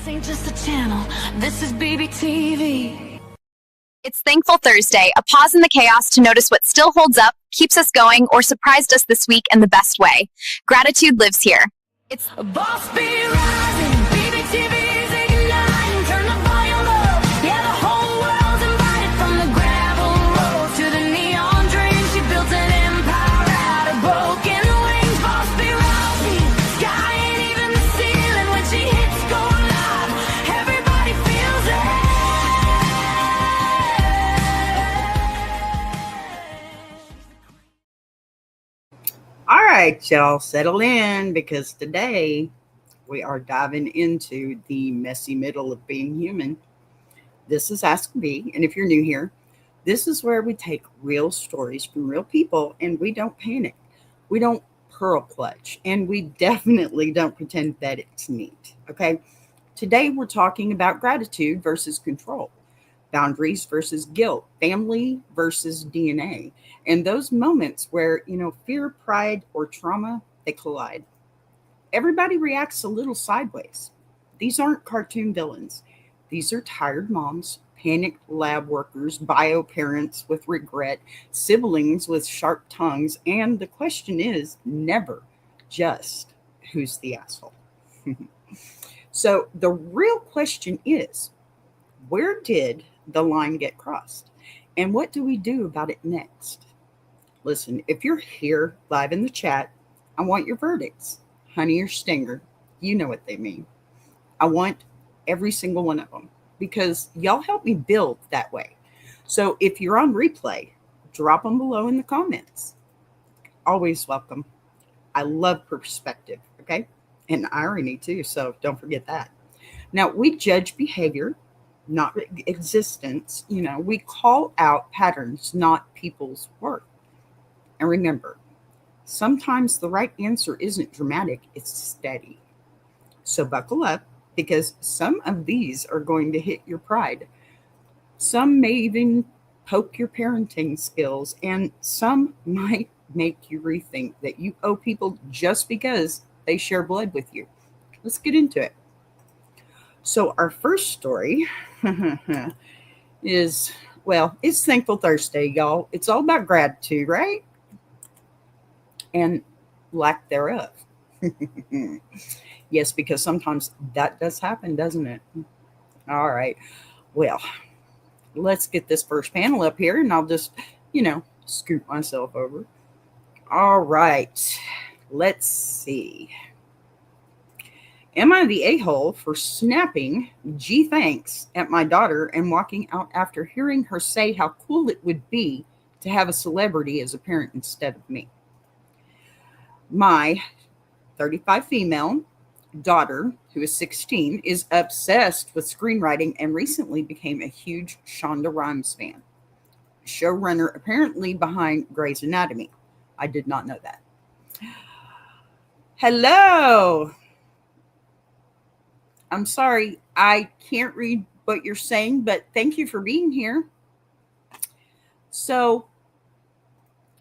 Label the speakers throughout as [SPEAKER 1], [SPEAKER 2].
[SPEAKER 1] This ain't just a channel, this is BBTV.
[SPEAKER 2] It's Thankful Thursday, a pause in the chaos to notice what still holds up, keeps us going, or surprised us this week in the best way. Gratitude lives here. It's
[SPEAKER 1] A boss be rising, BBTV's igniting, turn the volume up, yeah, the whole world's invited. From the gravel road to the neon dream, she built an empire out of broken wings. Boss be rising, sky ain't even the ceiling when she hits go live, everybody feels it.
[SPEAKER 3] All right, y'all, settle in because today we are diving into the messy middle of being human. This is AskABee, and if you're new here, this is where we take real stories from real people and we don't panic. We don't pearl clutch, and we definitely don't pretend that it's neat. Okay, today we're talking about gratitude versus control, boundaries versus guilt, family versus DNA, and those moments where, fear, pride, or trauma, they collide. Everybody reacts a little sideways. These aren't cartoon villains. These are tired moms, panicked lab workers, bio parents with regret, siblings with sharp tongues, and the question is never just who's the asshole. So the real question is, where did the line get crossed? And what do we do about it next? Listen, if you're here live in the chat, I want your verdicts. Honey or stinger, you know what they mean. I want every single one of them because y'all help me build that way. So if you're on replay, drop them below in the comments. Always welcome. I love perspective, okay? And irony too, so don't forget that. Now, we judge behavior, not existence. We call out patterns, not people's work. And remember, sometimes the right answer isn't dramatic, it's steady. So buckle up because some of these are going to hit your pride. Some may even poke your parenting skills, and some might make you rethink that you owe people just because they share blood with you. Let's get into it. So our first story is, it's Thankful Thursday, y'all. It's all about gratitude, right? And lack thereof. Yes, because sometimes that does happen, doesn't it? All right. Well, let's get this first panel up here and I'll just, scoot myself over. All right. Let's see. Am I the a-hole for snapping gee thanks at my daughter and walking out after hearing her say how cool it would be to have a celebrity as a parent instead of me? My 35 female daughter, who is 16, is obsessed with screenwriting and recently became a huge Shonda Rhimes fan. Showrunner apparently behind Grey's Anatomy. I did not know that. Hello. I'm sorry, I can't read what you're saying, but thank you for being here. So,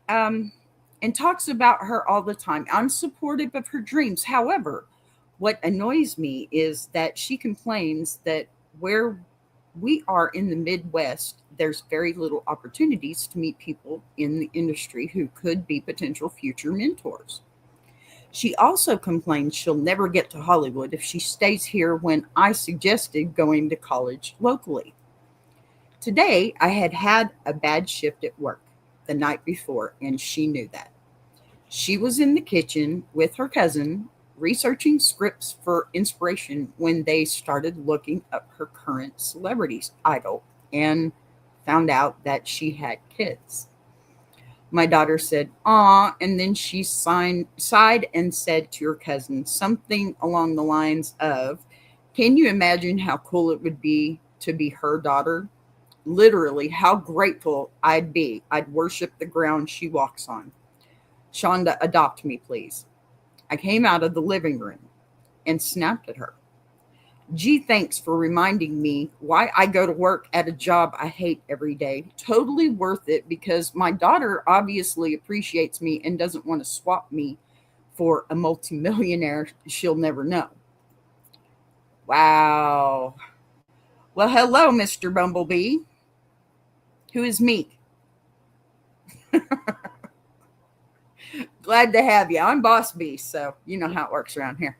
[SPEAKER 3] and talks about her all the time. I'm supportive of her dreams. However, what annoys me is that she complains that where we are in the Midwest, there's very little opportunities to meet people in the industry who could be potential future mentors. She also complains she'll never get to Hollywood if she stays here when I suggested going to college locally. Today, I had a bad shift at work the night before, and she knew that. She was in the kitchen with her cousin, researching scripts for inspiration when they started looking up her current celebrity idol and found out that she had kids. My daughter said, "Aw," and then she sighed and said to her cousin something along the lines of, "Can you imagine how cool it would be to be her daughter? Literally, how grateful I'd be. I'd worship the ground she walks on. Shonda, adopt me, please." I came out of the living room and snapped at her. "Gee, thanks for reminding me why I go to work at a job I hate every day. Totally worth it because my daughter obviously appreciates me and doesn't want to swap me for a multimillionaire she'll never know." Wow. Well, hello, Mr. Bumblebee. Who is me? Glad to have you. I'm Boss Bee, so you know how it works around here.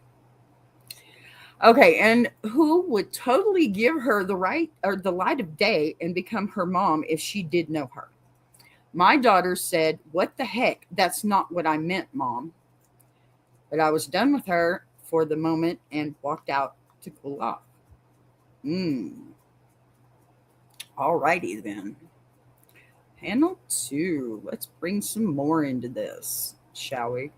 [SPEAKER 3] Okay, and who would totally give her the right or the light of day and become her mom if she did know her? My daughter said, "What the heck? That's not what I meant, Mom." But I was done with her for the moment and walked out to cool off. All righty then. Panel 2. Let's bring some more into this, shall we?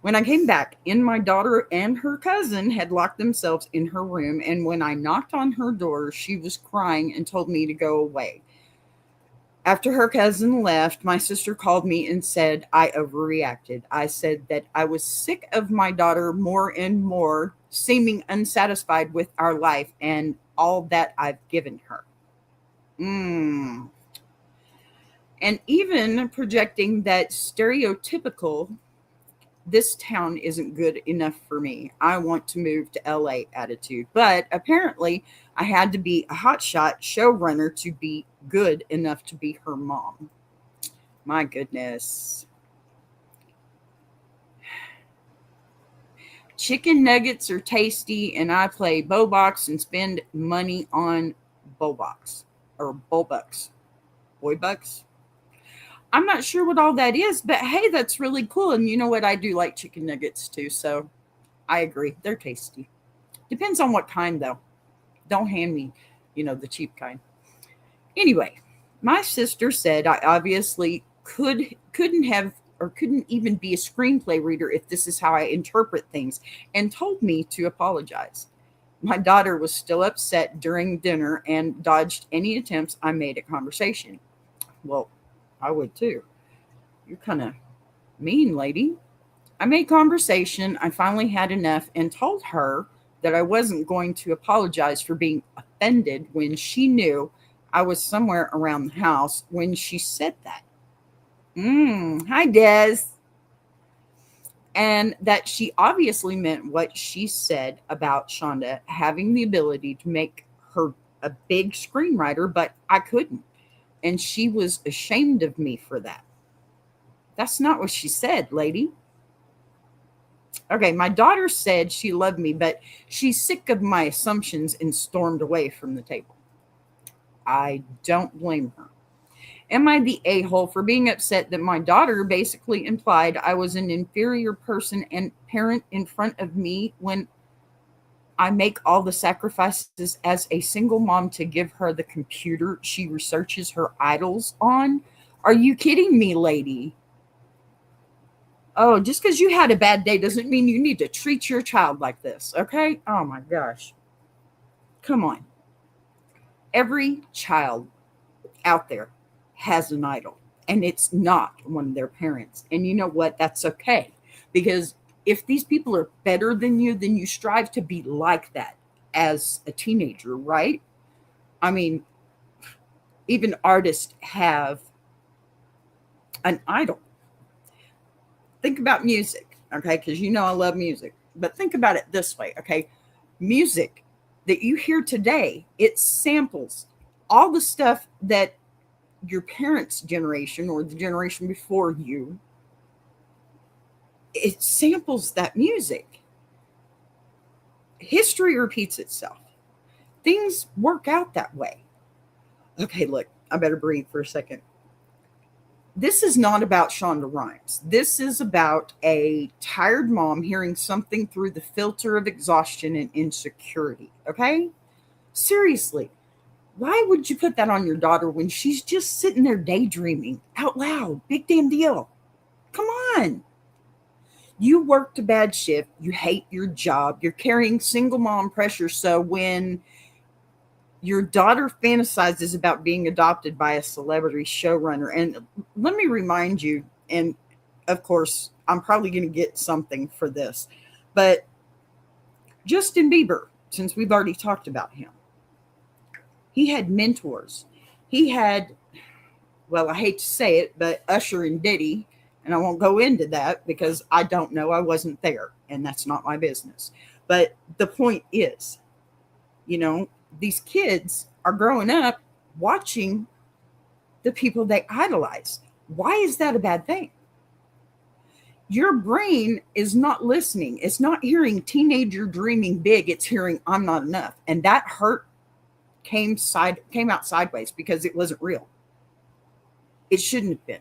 [SPEAKER 3] When I came back in, my daughter and her cousin had locked themselves in her room, and when I knocked on her door, she was crying and told me to go away. After her cousin left, my sister called me and said I overreacted. I said that I was sick of my daughter more and more seeming unsatisfied with our life and all that I've given her. And even projecting that stereotypical, "this town isn't good enough for me, I want to move to LA" attitude. But apparently, I had to be a hotshot showrunner to be good enough to be her mom. My goodness. Chicken nuggets are tasty, and I play Bobox and spend money on Bobox or Bobucks. Boy bucks. I'm not sure what all that is, but hey, that's really cool. And you know what? I do like chicken nuggets too. So I agree. They're tasty. Depends on what kind, though. Don't hand me, the cheap kind. Anyway, my sister said I obviously couldn't have or couldn't even be a screenplay reader if this is how I interpret things, and told me to apologize. My daughter was still upset during dinner and dodged any attempts I made at conversation. Well, I would too. You're kind of mean, lady. I made conversation. I finally had enough and told her that I wasn't going to apologize for being offended when she knew I was somewhere around the house when she said that. Hi, Des. And that she obviously meant what she said about Shonda having the ability to make her a big screenwriter, but I couldn't. And she was ashamed of me for that. That's not what she said, lady. Okay, my daughter said she loved me, but she's sick of my assumptions and stormed away from the table. I don't blame her. Am I the a-hole for being upset that my daughter basically implied I was an inferior person and parent in front of me when I make all the sacrifices as a single mom to give her the computer she researches her idols on? Are you kidding me, lady? Oh, just because you had a bad day doesn't mean you need to treat your child like this, okay? Oh my gosh. Come on. Every child out there has an idol, and it's not one of their parents. And you know what? That's okay. Because if these people are better than you, then you strive to be like that as a teenager, right? I mean, even artists have an idol. Think about music, okay? Because I love music. But think about it this way, okay? Music that you hear today, it samples all the stuff that your parents' generation or the generation before you, it samples that music. History repeats itself. Things work out that way. Okay, look, I better breathe for a second. This is not about Shonda Rhimes. This is about a tired mom hearing something through the filter of exhaustion and insecurity. Okay? Seriously, why would you put that on your daughter when she's just sitting there daydreaming out loud? Big damn deal. Come on. You worked a bad shift. You hate your job. You're carrying single mom pressure. So when your daughter fantasizes about being adopted by a celebrity showrunner, and let me remind you, and of course, I'm probably going to get something for this, but Justin Bieber, since we've already talked about him, he had mentors. He had, well, I hate to say it, but Usher and Diddy, and I won't go into that because I don't know. I wasn't there, and that's not my business. But the point is, these kids are growing up watching the people they idolize. Why is that a bad thing? Your brain is not listening. It's not hearing teenager dreaming big. It's hearing I'm not enough. And that hurt came out sideways because it wasn't real. It shouldn't have been.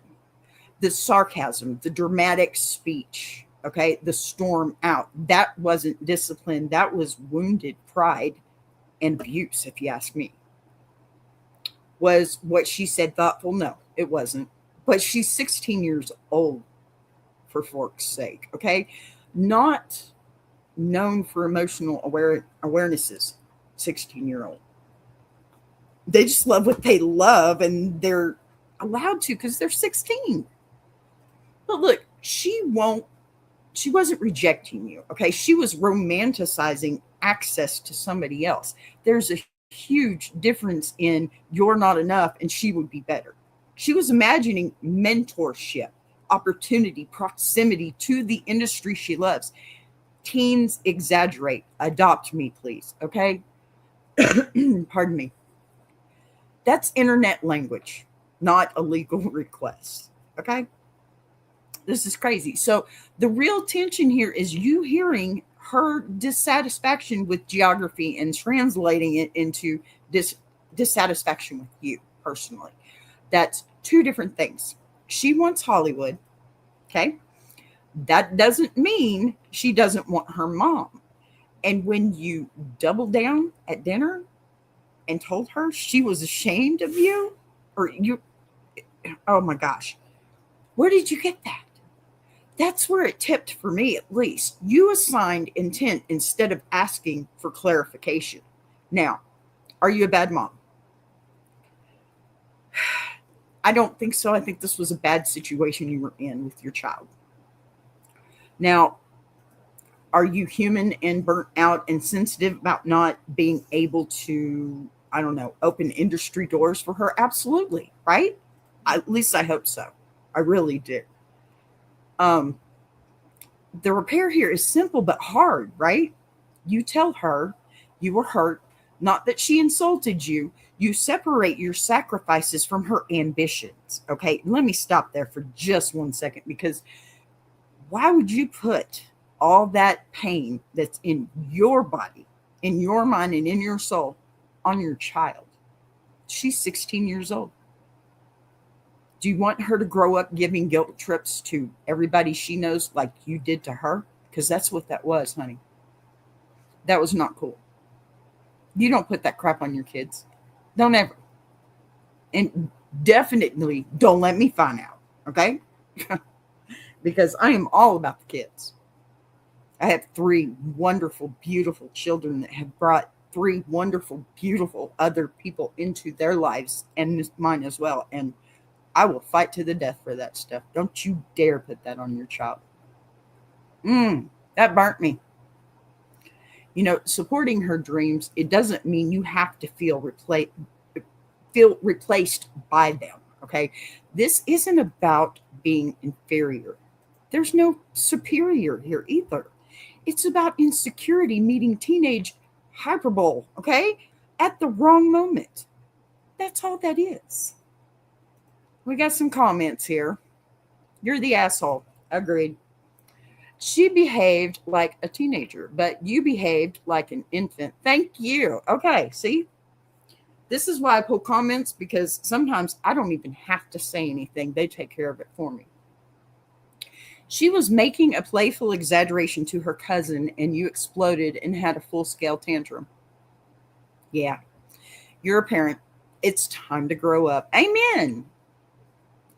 [SPEAKER 3] The sarcasm, the dramatic speech, okay, the storm out, that wasn't discipline. That was wounded pride and abuse, if you ask me. Was what she said thoughtful? No, it wasn't. But she's 16 years old, for fork's sake, okay? Not known for emotional awarenesses, 16-year-old. They just love what they love, and they're allowed to because they're 16. But look, she wasn't rejecting you, okay? She was romanticizing access to somebody else. There's a huge difference in you're not enough and she would be better. She was imagining mentorship, opportunity, proximity to the industry she loves. Teens exaggerate. Adopt me, please, okay? Pardon me. That's internet language, not a legal request, okay? This is crazy. So the real tension here is you hearing her dissatisfaction with geography and translating it into dissatisfaction with you personally. That's two different things. She wants Hollywood, okay? That doesn't mean she doesn't want her mom. And when you doubled down at dinner and told her she was ashamed of you, oh my gosh, where did you get that? That's where it tipped for me, at least. You assigned intent instead of asking for clarification. Now, are you a bad mom? I don't think so. I think this was a bad situation you were in with your child. Now, are you human and burnt out and sensitive about not being able to, open industry doors for her? Absolutely, right? At least I hope so. I really do. The repair here is simple but hard, right? You tell her you were hurt, not that she insulted you. You separate your sacrifices from her ambitions. Okay, let me stop there for just 1 second, because why would you put all that pain that's in your body, in your mind, and in your soul on your child? She's 16 years old. Do you want her to grow up giving guilt trips to everybody she knows like you did to her? Because that's what that was, honey. That was not cool. You don't put that crap on your kids. Don't ever. And definitely don't let me find out, okay? Because I am all about the kids. I have 3 wonderful, beautiful children that have brought 3 wonderful, beautiful other people into their lives and mine as well. And I will fight to the death for that stuff. Don't you dare put that on your child. That burnt me. Supporting her dreams, it doesn't mean you have to feel replaced by them, okay? This isn't about being inferior. There's no superior here either. It's about insecurity meeting teenage hyperbole, okay? At the wrong moment. That's all that is. We got some comments here. You're the asshole. Agreed. She behaved like a teenager, but you behaved like an infant. Thank you. Okay, see? This is why I pull comments, because sometimes I don't even have to say anything. They take care of it for me. She was making a playful exaggeration to her cousin, and you exploded and had a full-scale tantrum. Yeah. You're a parent. It's time to grow up. Amen.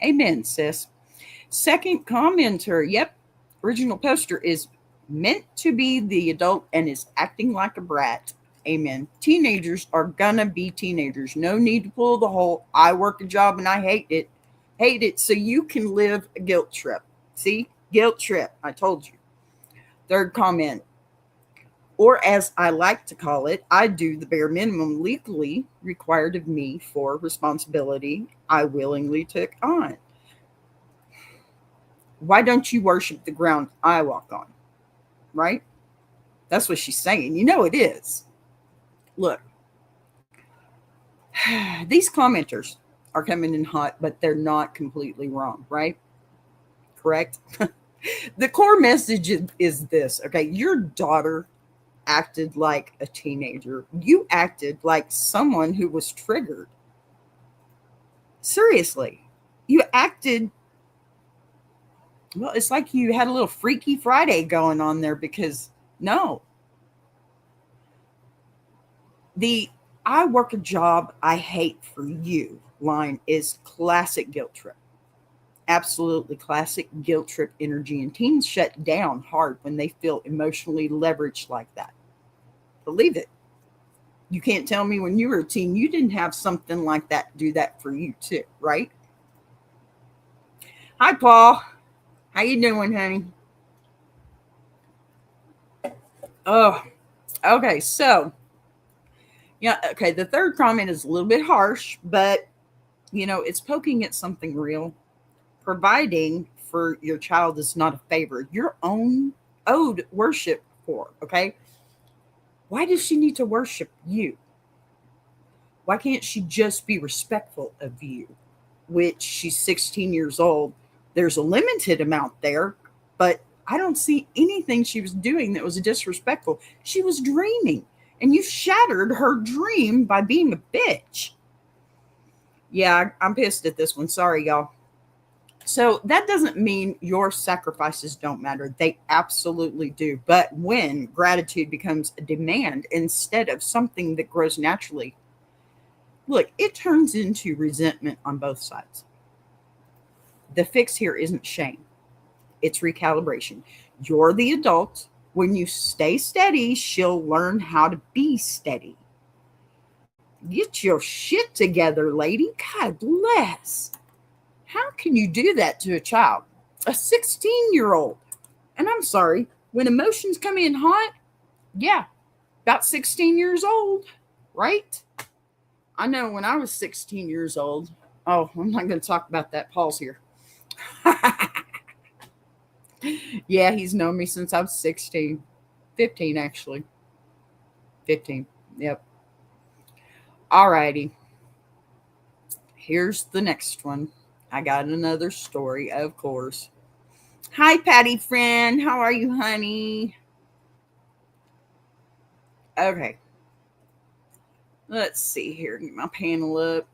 [SPEAKER 3] Amen, sis. Second commenter. Yep. Original poster is meant to be the adult and is acting like a brat. Amen. Teenagers are gonna be teenagers. No need to pull the whole I work a job and I hate it. Hate it so you can live a guilt trip. See? Guilt trip. I told you. Third comment. Or as I like to call it, I do the bare minimum legally required of me for responsibility I willingly took on. Why don't you worship the ground I walk on? Right? That's what she's saying. You know it is. Look, these commenters are coming in hot, but they're not completely wrong, right? Correct? The core message is this, okay? Your daughter acted like a teenager. You acted like someone who was triggered. Seriously. You acted, well, it's like you had a little Freaky Friday going on there because no. The I work a job I hate for you line is classic guilt trip. Absolutely classic guilt trip energy. And teens shut down hard when they feel emotionally leveraged like that. Believe it. You can't tell me when you were a teen you didn't have something like that do that for you too, right? Hi, Paul. How you doing, honey? Oh, okay. So, yeah, okay. The third comment is a little bit harsh, but it's poking at something real. Providing for your child is not a favor. Your own owed worship for, okay? Why does she need to worship you? Why can't she just be respectful of you? Which she's 16 years old. There's a limited amount there, but I don't see anything she was doing that was disrespectful. She was dreaming, and you shattered her dream by being a bitch. Yeah, I'm pissed at this one. Sorry, y'all. So that doesn't mean your sacrifices don't matter. They absolutely do. But when gratitude becomes a demand instead of something that grows naturally, look, it turns into resentment on both sides. The fix here isn't shame, it's recalibration. You're the adult. When you stay steady, she'll learn how to be steady. Get your shit together, lady. God bless. How can you do that to a child? A 16-year-old. And I'm sorry, when emotions come in hot, yeah, about 16 years old, right? I know when I was 16 years old. Oh, I'm not going to talk about that. Paul's here. Yeah, he's known me since I was 16. 15, actually. 15. Yep. All righty. Here's the next one. I got another story, of course. Hi, Patty friend. How are you, honey? Okay. Let's see here. Get my panel up.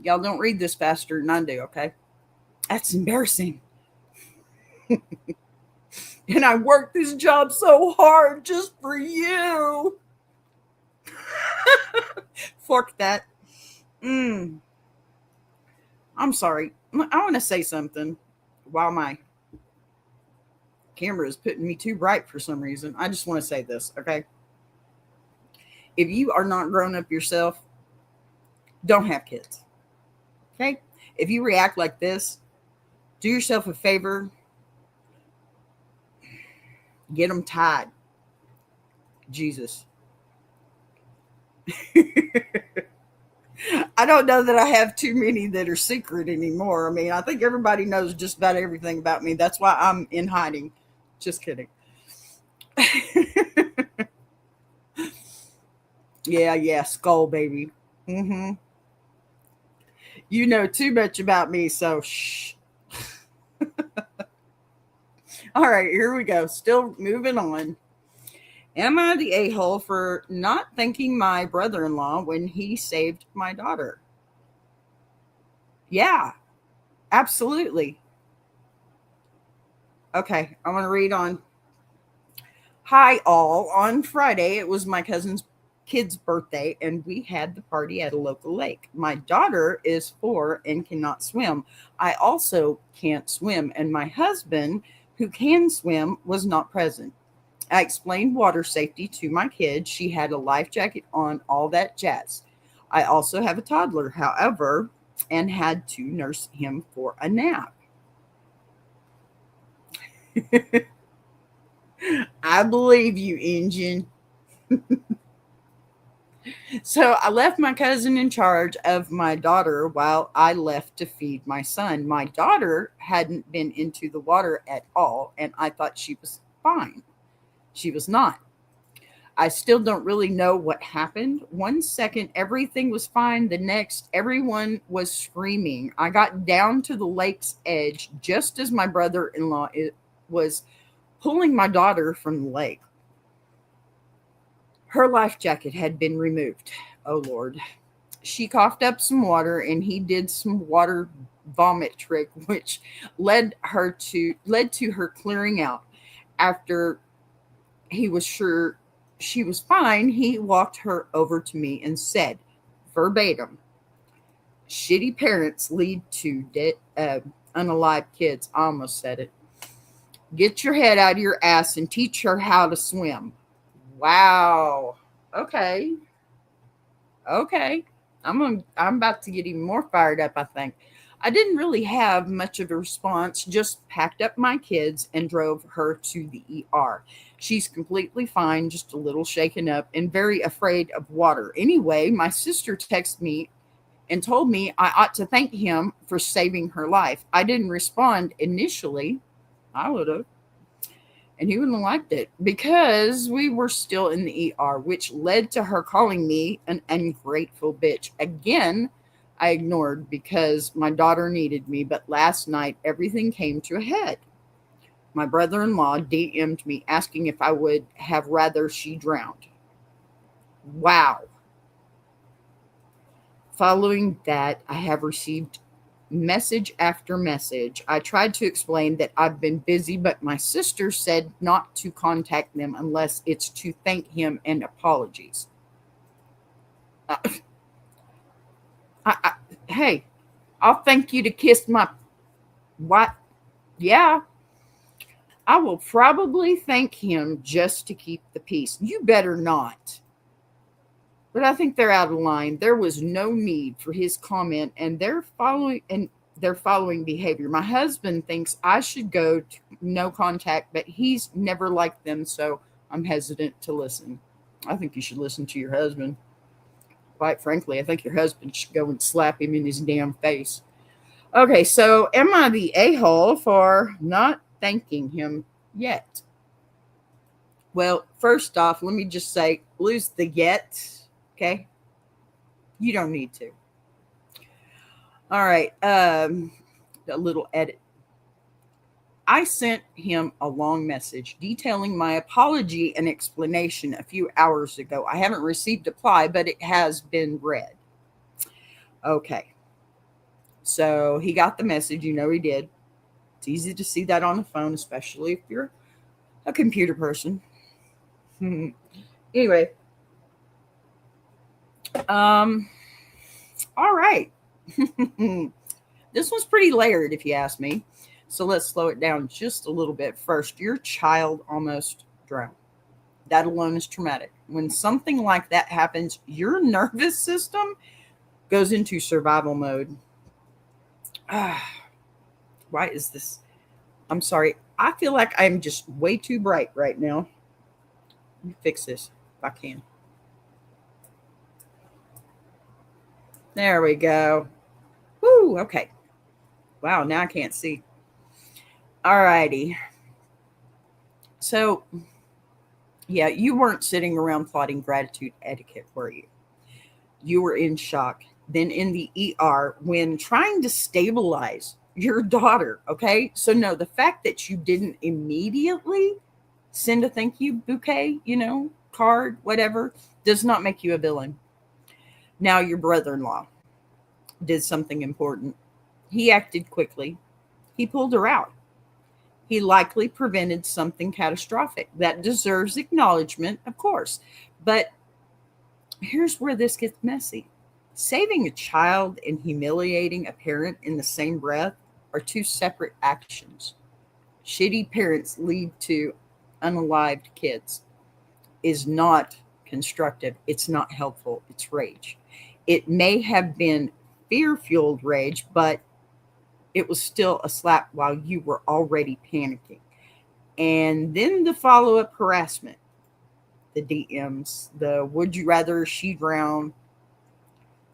[SPEAKER 3] Y'all don't read this faster than I do, okay? That's embarrassing. And I worked this job so hard just for you. Fork that. I'm sorry. I want to say something while my camera is putting me too bright for some reason. I just want to say this, okay? If you are not grown up yourself, don't have kids. Okay? If you react like this, do yourself a favor. Get them tied. Jesus. I don't know that I have too many that are secret anymore. I mean, I think everybody knows just about everything about me. That's why I'm in hiding. Just kidding. Yeah, skull baby. You know too much about me, so shh. All right, here we go. Still moving on. Am I the a-hole for not thanking my brother-in-law when he saved my daughter? Yeah, absolutely. Okay, I want to read on. Hi, all. On Friday, it was my cousin's kid's birthday, and we had the party at a local lake. My daughter is 4 and cannot swim. I also can't swim, and my husband, who can swim, was not present. I explained water safety to my kid. She had a life jacket on, all that jazz. I also have a toddler, however, and had to nurse him for a nap. I believe you, Injun. So I left my cousin in charge of my daughter while I left to feed my son. My daughter hadn't been into the water at all, and I thought she was fine. She was not. I still don't really know what happened. One second, everything was fine. The next, everyone was screaming. I got down to the lake's edge just as my brother in law was pulling my daughter from the lake. Her life jacket had been removed. Oh, Lord. She coughed up some water and he did some water vomit trick, which led to her clearing out. After he was sure she was fine, he walked her over to me and said, verbatim, shitty parents lead to unalive kids. I almost said it. Get your head out of your ass and teach her how to swim. Wow. Okay. I'm about to get even more fired up, I think. I didn't really have much of a response, just packed up my kids and drove her to the ER. She's completely fine, just a little shaken up and very afraid of water. Anyway, my sister texted me and told me I ought to thank him for saving her life. I didn't respond initially. I would have. And he wouldn't have liked it because we were still in the ER, which led to her calling me an ungrateful bitch. Again, I ignored because my daughter needed me, but last night everything came to a head. My brother-in-law DM'd me asking if I would have rather she drowned. Wow. Following that, I have received message after message. I tried to explain that I've been busy, but my sister said not to contact them unless it's to thank him and apologies. Hey, I'll thank you to kiss my what? Yeah, I will probably thank him just to keep the peace. You better not. But I think they're out of line. There was no need for his comment and their following behavior. My husband thinks I should go to no contact, but he's never liked them, so I'm hesitant to listen. I think you should listen to your husband. Quite frankly, I think your husband should go and slap him in his damn face. Okay, so am I the a-hole for not thanking him yet? Well, first off, let me just say, lose the yet. Okay, you don't need to. All right, a little edit. I sent him a long message detailing my apology and explanation a few hours ago. I haven't received a reply, but it has been read. Okay, so he got the message. You know he did. It's easy to see that on the phone, especially if you're a computer person. Anyway. All right. This one's pretty layered, if you ask me. So let's slow it down just a little bit. First, your child almost drowned. That alone is traumatic. When something like that happens, your nervous system goes into survival mode. Why is this? I'm sorry. I feel like I'm just way too bright right now. Let me fix this if I can. There we go. Woo, okay. Wow, now I can't see. All righty. So, yeah, you weren't sitting around plotting gratitude etiquette, were you? You were in shock. Then in the ER when trying to stabilize your daughter, okay? So, no, the fact that you didn't immediately send a thank you bouquet, card, whatever, does not make you a villain. Now, your brother-in-law did something important. He acted quickly. He pulled her out. He likely prevented something catastrophic. That deserves acknowledgement, of course. But here's where this gets messy. Saving a child and humiliating a parent in the same breath are two separate actions. Shitty parents lead to unalived kids is not constructive. It's not helpful. It's rage. It may have been fear-fueled rage, but it was still a slap while you were already panicking. And then the follow-up harassment, the DMs, the would you rather she drown,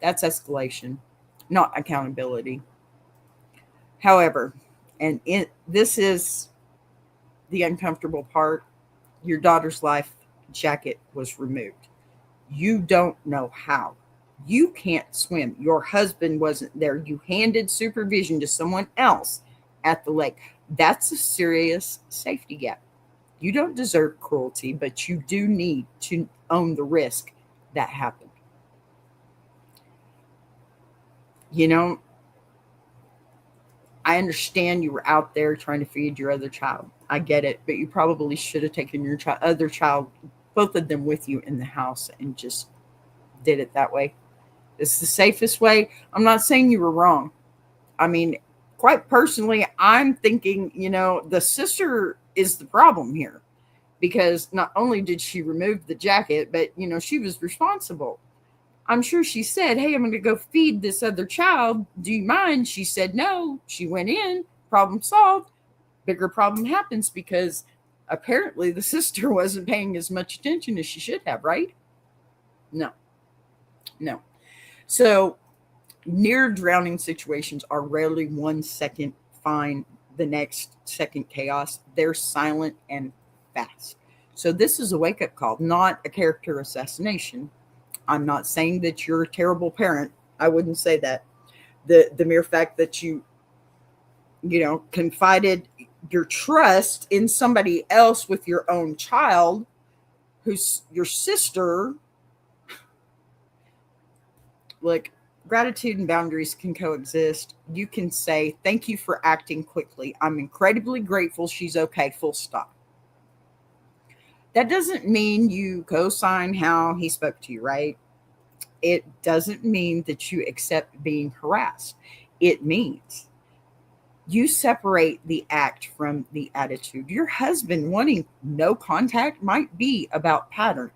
[SPEAKER 3] that's escalation, not accountability. However, this is the uncomfortable part, your daughter's life jacket was removed. You don't know how. You can't swim. Your husband wasn't there. You handed supervision to someone else at the lake. That's a serious safety gap. You don't deserve cruelty, but you do need to own the risk that happened. You know, I understand you were out there trying to feed your other child. I get it, but you probably should have taken your other child, both of them with you in the house and just did it that way. It's the safest way. I'm not saying you were wrong. I mean, quite personally, I'm thinking, the sister is the problem here because not only did she remove the jacket, but, she was responsible. I'm sure she said, hey, I'm going to go feed this other child. Do you mind? She said no. She went in. Problem solved. Bigger problem happens because apparently the sister wasn't paying as much attention as she should have, right? No. So near drowning situations are rarely 1 second fine, the next second chaos. They're silent and fast. So this is a wake-up call, not a character assassination. I'm not saying that you're a terrible parent. I wouldn't say that. The mere fact that you confided your trust in somebody else with your own child, who's your sister. Look, gratitude and boundaries can coexist. You can say, thank you for acting quickly. I'm incredibly grateful she's okay, full stop. That doesn't mean you co-sign how he spoke to you, right? It doesn't mean that you accept being harassed. It means you separate the act from the attitude. Your husband wanting no contact might be about pattern,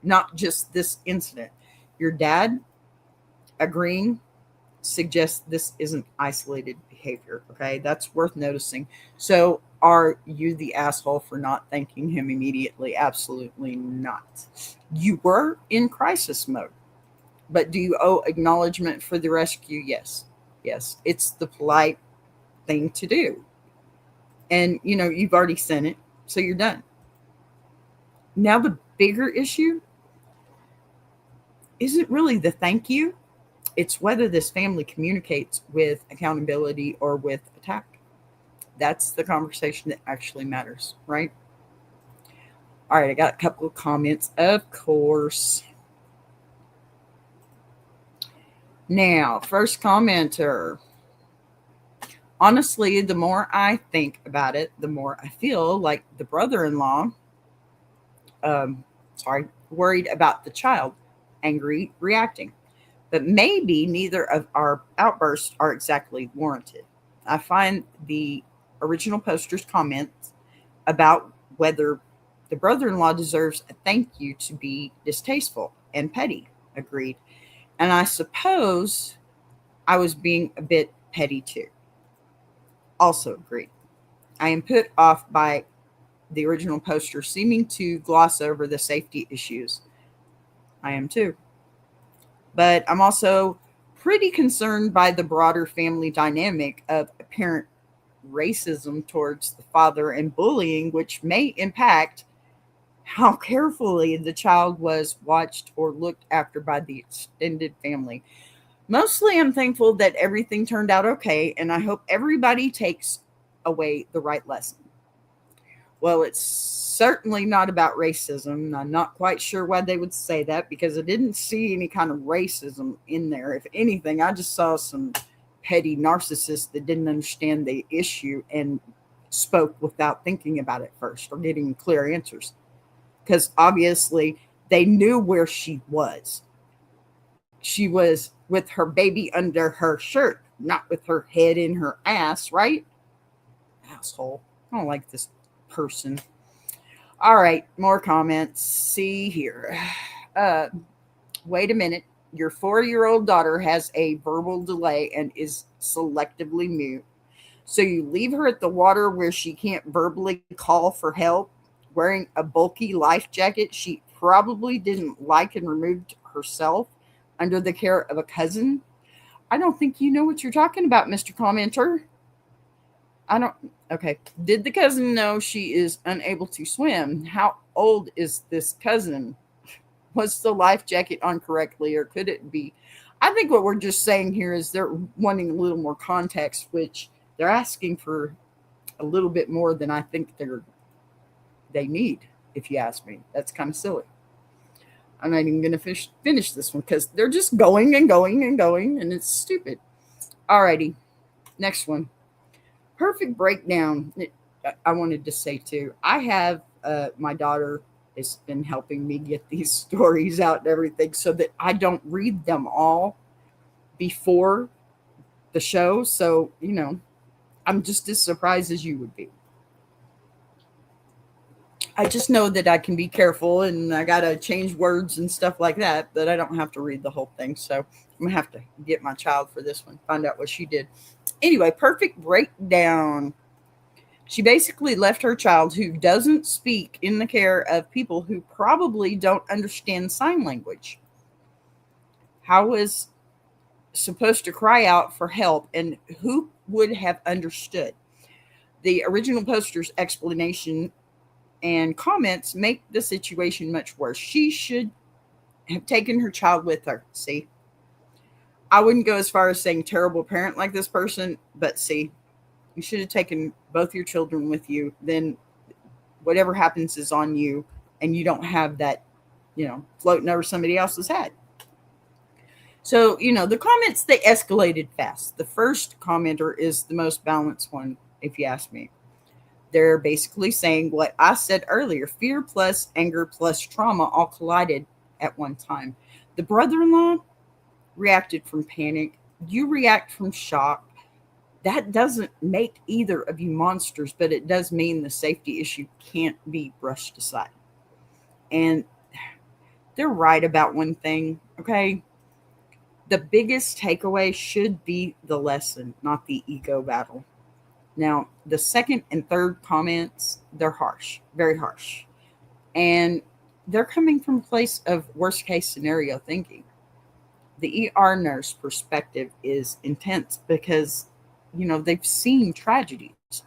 [SPEAKER 3] not just this incident. Your dad agreeing suggests this isn't isolated behavior. Okay, that's worth noticing. So are you the asshole for not thanking him immediately? Absolutely not. You were in crisis mode, but do you owe acknowledgement for the rescue? Yes. It's the polite thing to do. And you've already sent it, so you're done. Now the bigger issue isn't really the thank you. It's whether this family communicates with accountability or with attack. That's the conversation that actually matters, right? All right, I got a couple of comments, of course. Now, first commenter. Honestly, the more I think about it, the more I feel like the brother-in-law, worried about the child, angry, reacting. But maybe neither of our outbursts are exactly warranted. I find the original poster's comments about whether the brother-in-law deserves a thank you to be distasteful and petty. Agreed. And I suppose I was being a bit petty too. Also agreed. I am put off by the original poster seeming to gloss over the safety issues. I am too. But I'm also pretty concerned by the broader family dynamic of apparent racism towards the father and bullying, which may impact how carefully the child was watched or looked after by the extended family. Mostly, I'm thankful that everything turned out okay, and I hope everybody takes away the right lesson. Well, it's certainly not about racism. I'm not quite sure why they would say that because I didn't see any kind of racism in there. If anything, I just saw some petty narcissists that didn't understand the issue and spoke without thinking about it first or getting clear answers. Because obviously they knew where she was. She was with her baby under her shirt, not with her head in her ass, right? Asshole. I don't like this person. All right, more comments. See here. Wait a minute. Your 4-year-old daughter has a verbal delay and is selectively mute. So you leave her at the water where she can't verbally call for help, wearing a bulky life jacket she probably didn't like and removed herself under the care of a cousin. I don't think you know what you're talking about, Mr. Commenter. Okay. Did the cousin know she is unable to swim? How old is this cousin? Was the life jacket on correctly, or could it be? I think what we're just saying here is they're wanting a little more context, which they're asking for a little bit more than I think they need. If you ask me, that's kind of silly. I'm not even going to finish this one because they're just going and going and going, and it's stupid. Alrighty, next one. Perfect breakdown. I wanted to say too. I have my daughter has been helping me get these stories out and everything, so that I don't read them all before the show. So I'm just as surprised as you would be. I just know that I can be careful and I got to change words and stuff like that, but I don't have to read the whole thing. So I'm going to have to get my child for this one, find out what she did. Anyway, perfect breakdown. She basically left her child who doesn't speak in the care of people who probably don't understand sign language. How was supposed to cry out for help and who would have understood? The original poster's explanation and comments make the situation much worse. She should have taken her child with her. See, I wouldn't go as far as saying terrible parent like this person, but see, you should have taken both your children with you. Then whatever happens is on you, and you don't have that, floating over somebody else's head. So, the comments, they escalated fast. The first commenter is the most balanced one, if you ask me. They're basically saying what I said earlier: fear plus anger plus trauma all collided at one time. The brother-in-law reacted from panic. You react from shock. That doesn't make either of you monsters, but it does mean the safety issue can't be brushed aside. And they're right about one thing, okay? The biggest takeaway should be the lesson, not the ego battle. Now, the second and third comments, they're harsh, very harsh. And they're coming from a place of worst case scenario thinking. The ER nurse perspective is intense because, they've seen tragedies.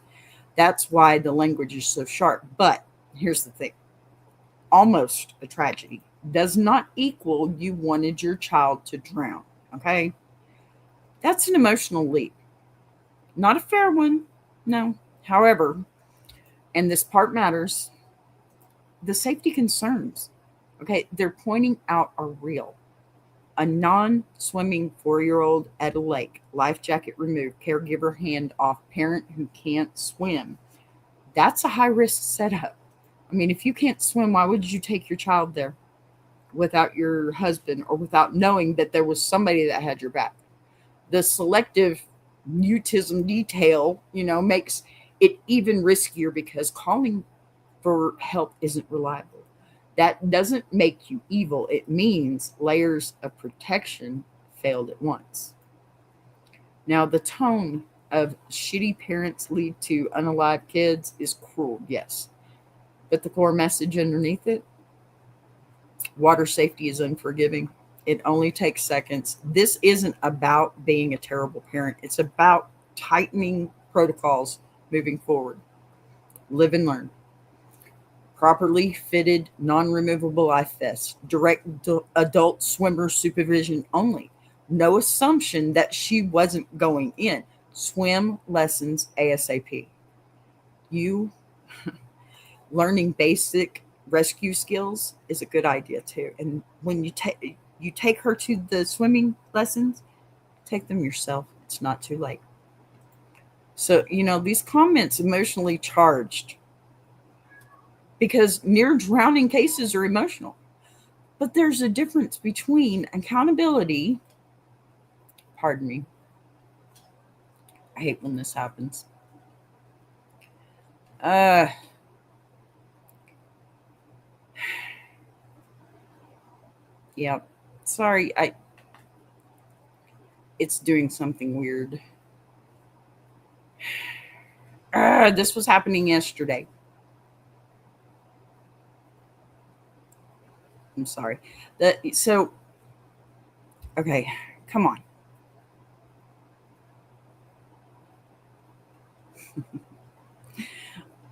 [SPEAKER 3] That's why the language is so sharp. But here's the thing: almost a tragedy does not equal you wanted your child to drown. Okay? That's an emotional leap. Not a fair one. No. However, and this part matters, the safety concerns, okay, they're pointing out are real. A non-swimming 4-year-old at a lake, life jacket removed, caregiver hand off, parent who can't swim. That's a high-risk setup. I mean, if you can't swim, why would you take your child there without your husband or without knowing that there was somebody that had your back? The selective mutism detail, makes it even riskier because calling for help isn't reliable. That doesn't make you evil. It means layers of protection failed at once. Now, the tone of shitty parents lead to unalive kids is cruel, yes. But the core message underneath it: water safety is unforgiving. It only takes seconds. This isn't about being a terrible parent. It's about tightening protocols moving forward. Live and learn. Properly fitted, non-removable life vests. Direct adult swimmer supervision only. No assumption that she wasn't going in. Swim lessons ASAP. You learning basic rescue skills is a good idea too. And when you take her to the swimming lessons, take them yourself. It's not too late. So, these comments emotionally charged because near drowning cases are emotional. But there's a difference between accountability. Pardon me. I hate when this happens. Yeah. Sorry, it's doing something weird. This was happening yesterday. I'm sorry. Okay, come on.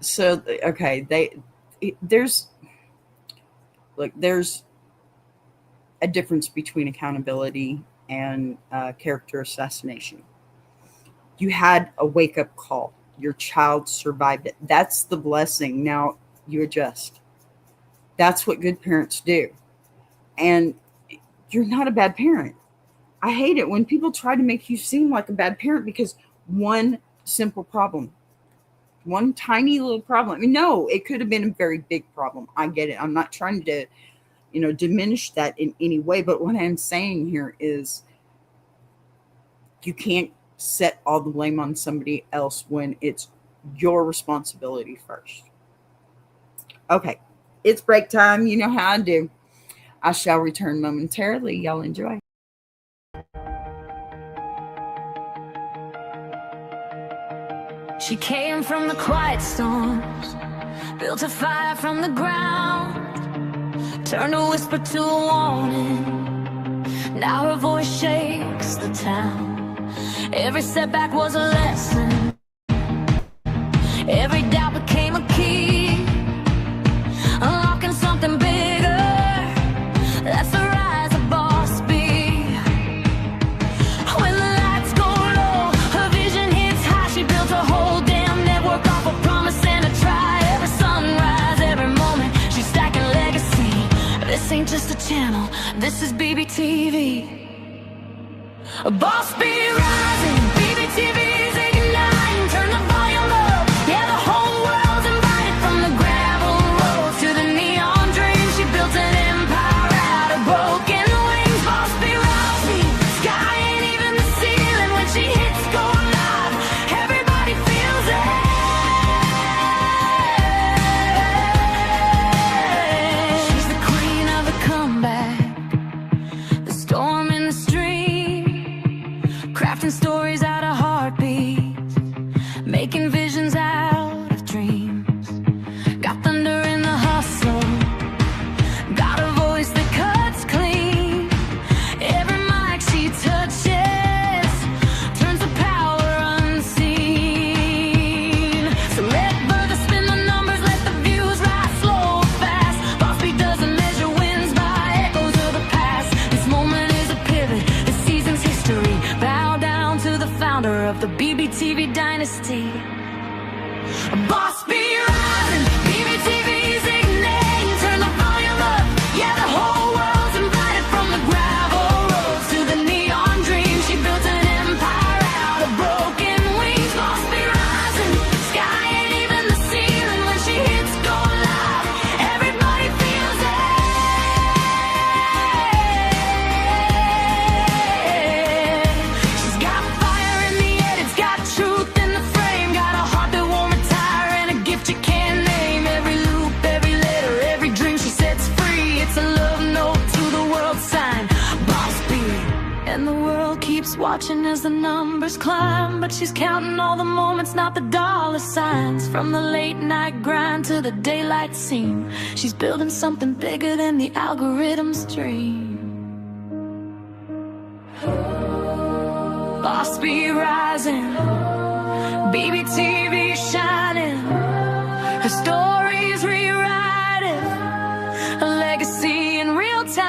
[SPEAKER 3] So okay, there's there's a difference between accountability and character assassination. You had a wake up call. Your child survived it. That's the blessing. Now you adjust. That's what good parents do. And you're not a bad parent. I hate it when people try to make you seem like a bad parent because one simple problem, one tiny little problem. I mean, no, it could have been a very big problem. I get it. I'm not trying to, diminish that in any way. But what I'm saying here is you can't set all the blame on somebody else when it's your responsibility first. Okay, it's break time. You know how I do. I shall return momentarily. Y'all enjoy.
[SPEAKER 1] She came from the quiet storms, built a fire from the ground, turned a whisper to a warning. Now her voice shakes the town. Every setback was a lesson. Every doubt became a key, unlocking something bigger. That's the rise of Boss Bee. When the lights go low, her vision hits high. She built a whole damn network off a promise and a try. Every sunrise, every moment, she's stacking legacy. This ain't just a channel, this is BBTV. Boss Bee rising, BBTV's igniting. Turn the volume up, yeah, the whole world's invited. From the gravel road to the neon dream, she built an empire out of broken wings. Boss Bee rising, sky ain't even the ceiling. When she hits go live, everybody feels it. She's the queen of the comeback, the storm in the stream, crafting stories out of heartbeats, making visions out of dreams. Got thunder in the hustle, got a voice that cuts clean. Every mic she touches turns the power unseen. So let further spin the numbers, let the views rise slow or fast. Boss Bee doesn't measure wins by echoes of the past. This moment is a pivot, this season's history. Bow down to the founder of the BBTV dynasty. Boss Bee rising, BBTV's igniting. Turn the volume up, yeah, the whole world's invited. From the gravel roads to the neon dream, she built an empire out of broken wings. Boss Bee rising, sky ain't even the ceiling. When she hits go live, everybody feels it. She's got fire in the head, it's got truth in the frame. Got a heart that won't retire and a gift you can't name. Every loop, every letter, every dream she sets free. It's a love note to the world sign. Boss Bee. And the world keeps watching as the numbers climb, but she's counting all the moments, not the dollar signs. From the late night grind to the daylight scene, she's building something bigger than the algorithm's dream. Boss Bee rising, BBTV shining. Her story's rewriting, a legacy in real time.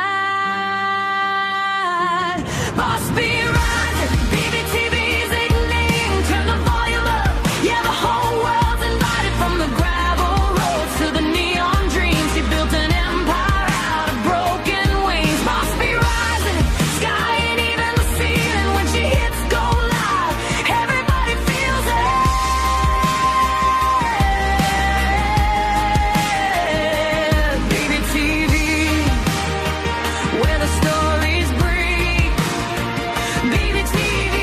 [SPEAKER 1] Boss Bee rising, BBTV's igniting. Turn the volume up, yeah, the whole world's invited. From the gravel roads to the neon dream, she built an empire out of broken wings. Boss Bee rising, sky ain't even the ceiling. When she hits go live, everybody feels it. BBTV, where the stories breathe. BBTV,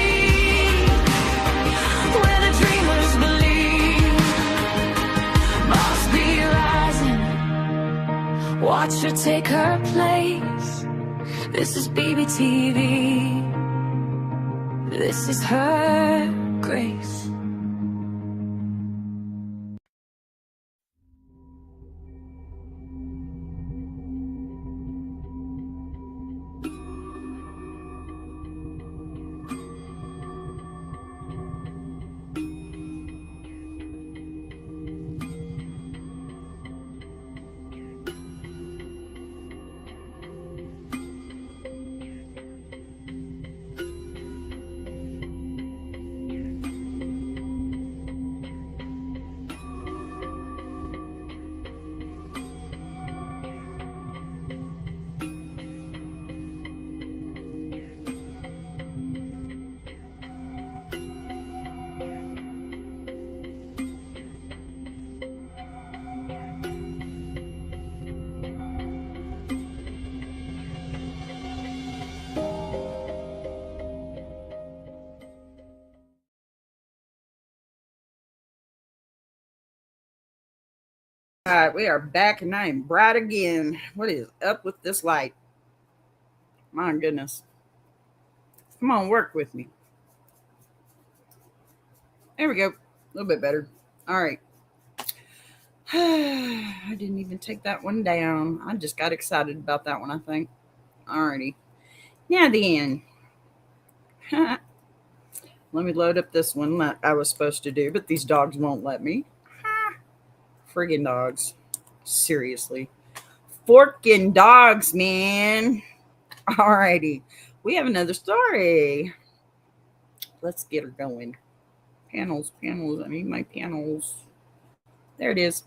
[SPEAKER 1] where the dreamers believe. Boss Bee rising, watch her take her place. This is BBTV, this is her grace.
[SPEAKER 3] right, we are back and I am bright again. What is up with this light? My goodness. Come on, work with me. There we go. A little bit better. All right. I didn't even take that one down. I just got excited about that one, I think. Alrighty. Now then. Let me load up this one that I was supposed to do, but these dogs won't let me. Friggin' dogs. Seriously. Forking dogs, man. Alrighty. We have another story. Let's get her going. Panels. I need my panels. There it is.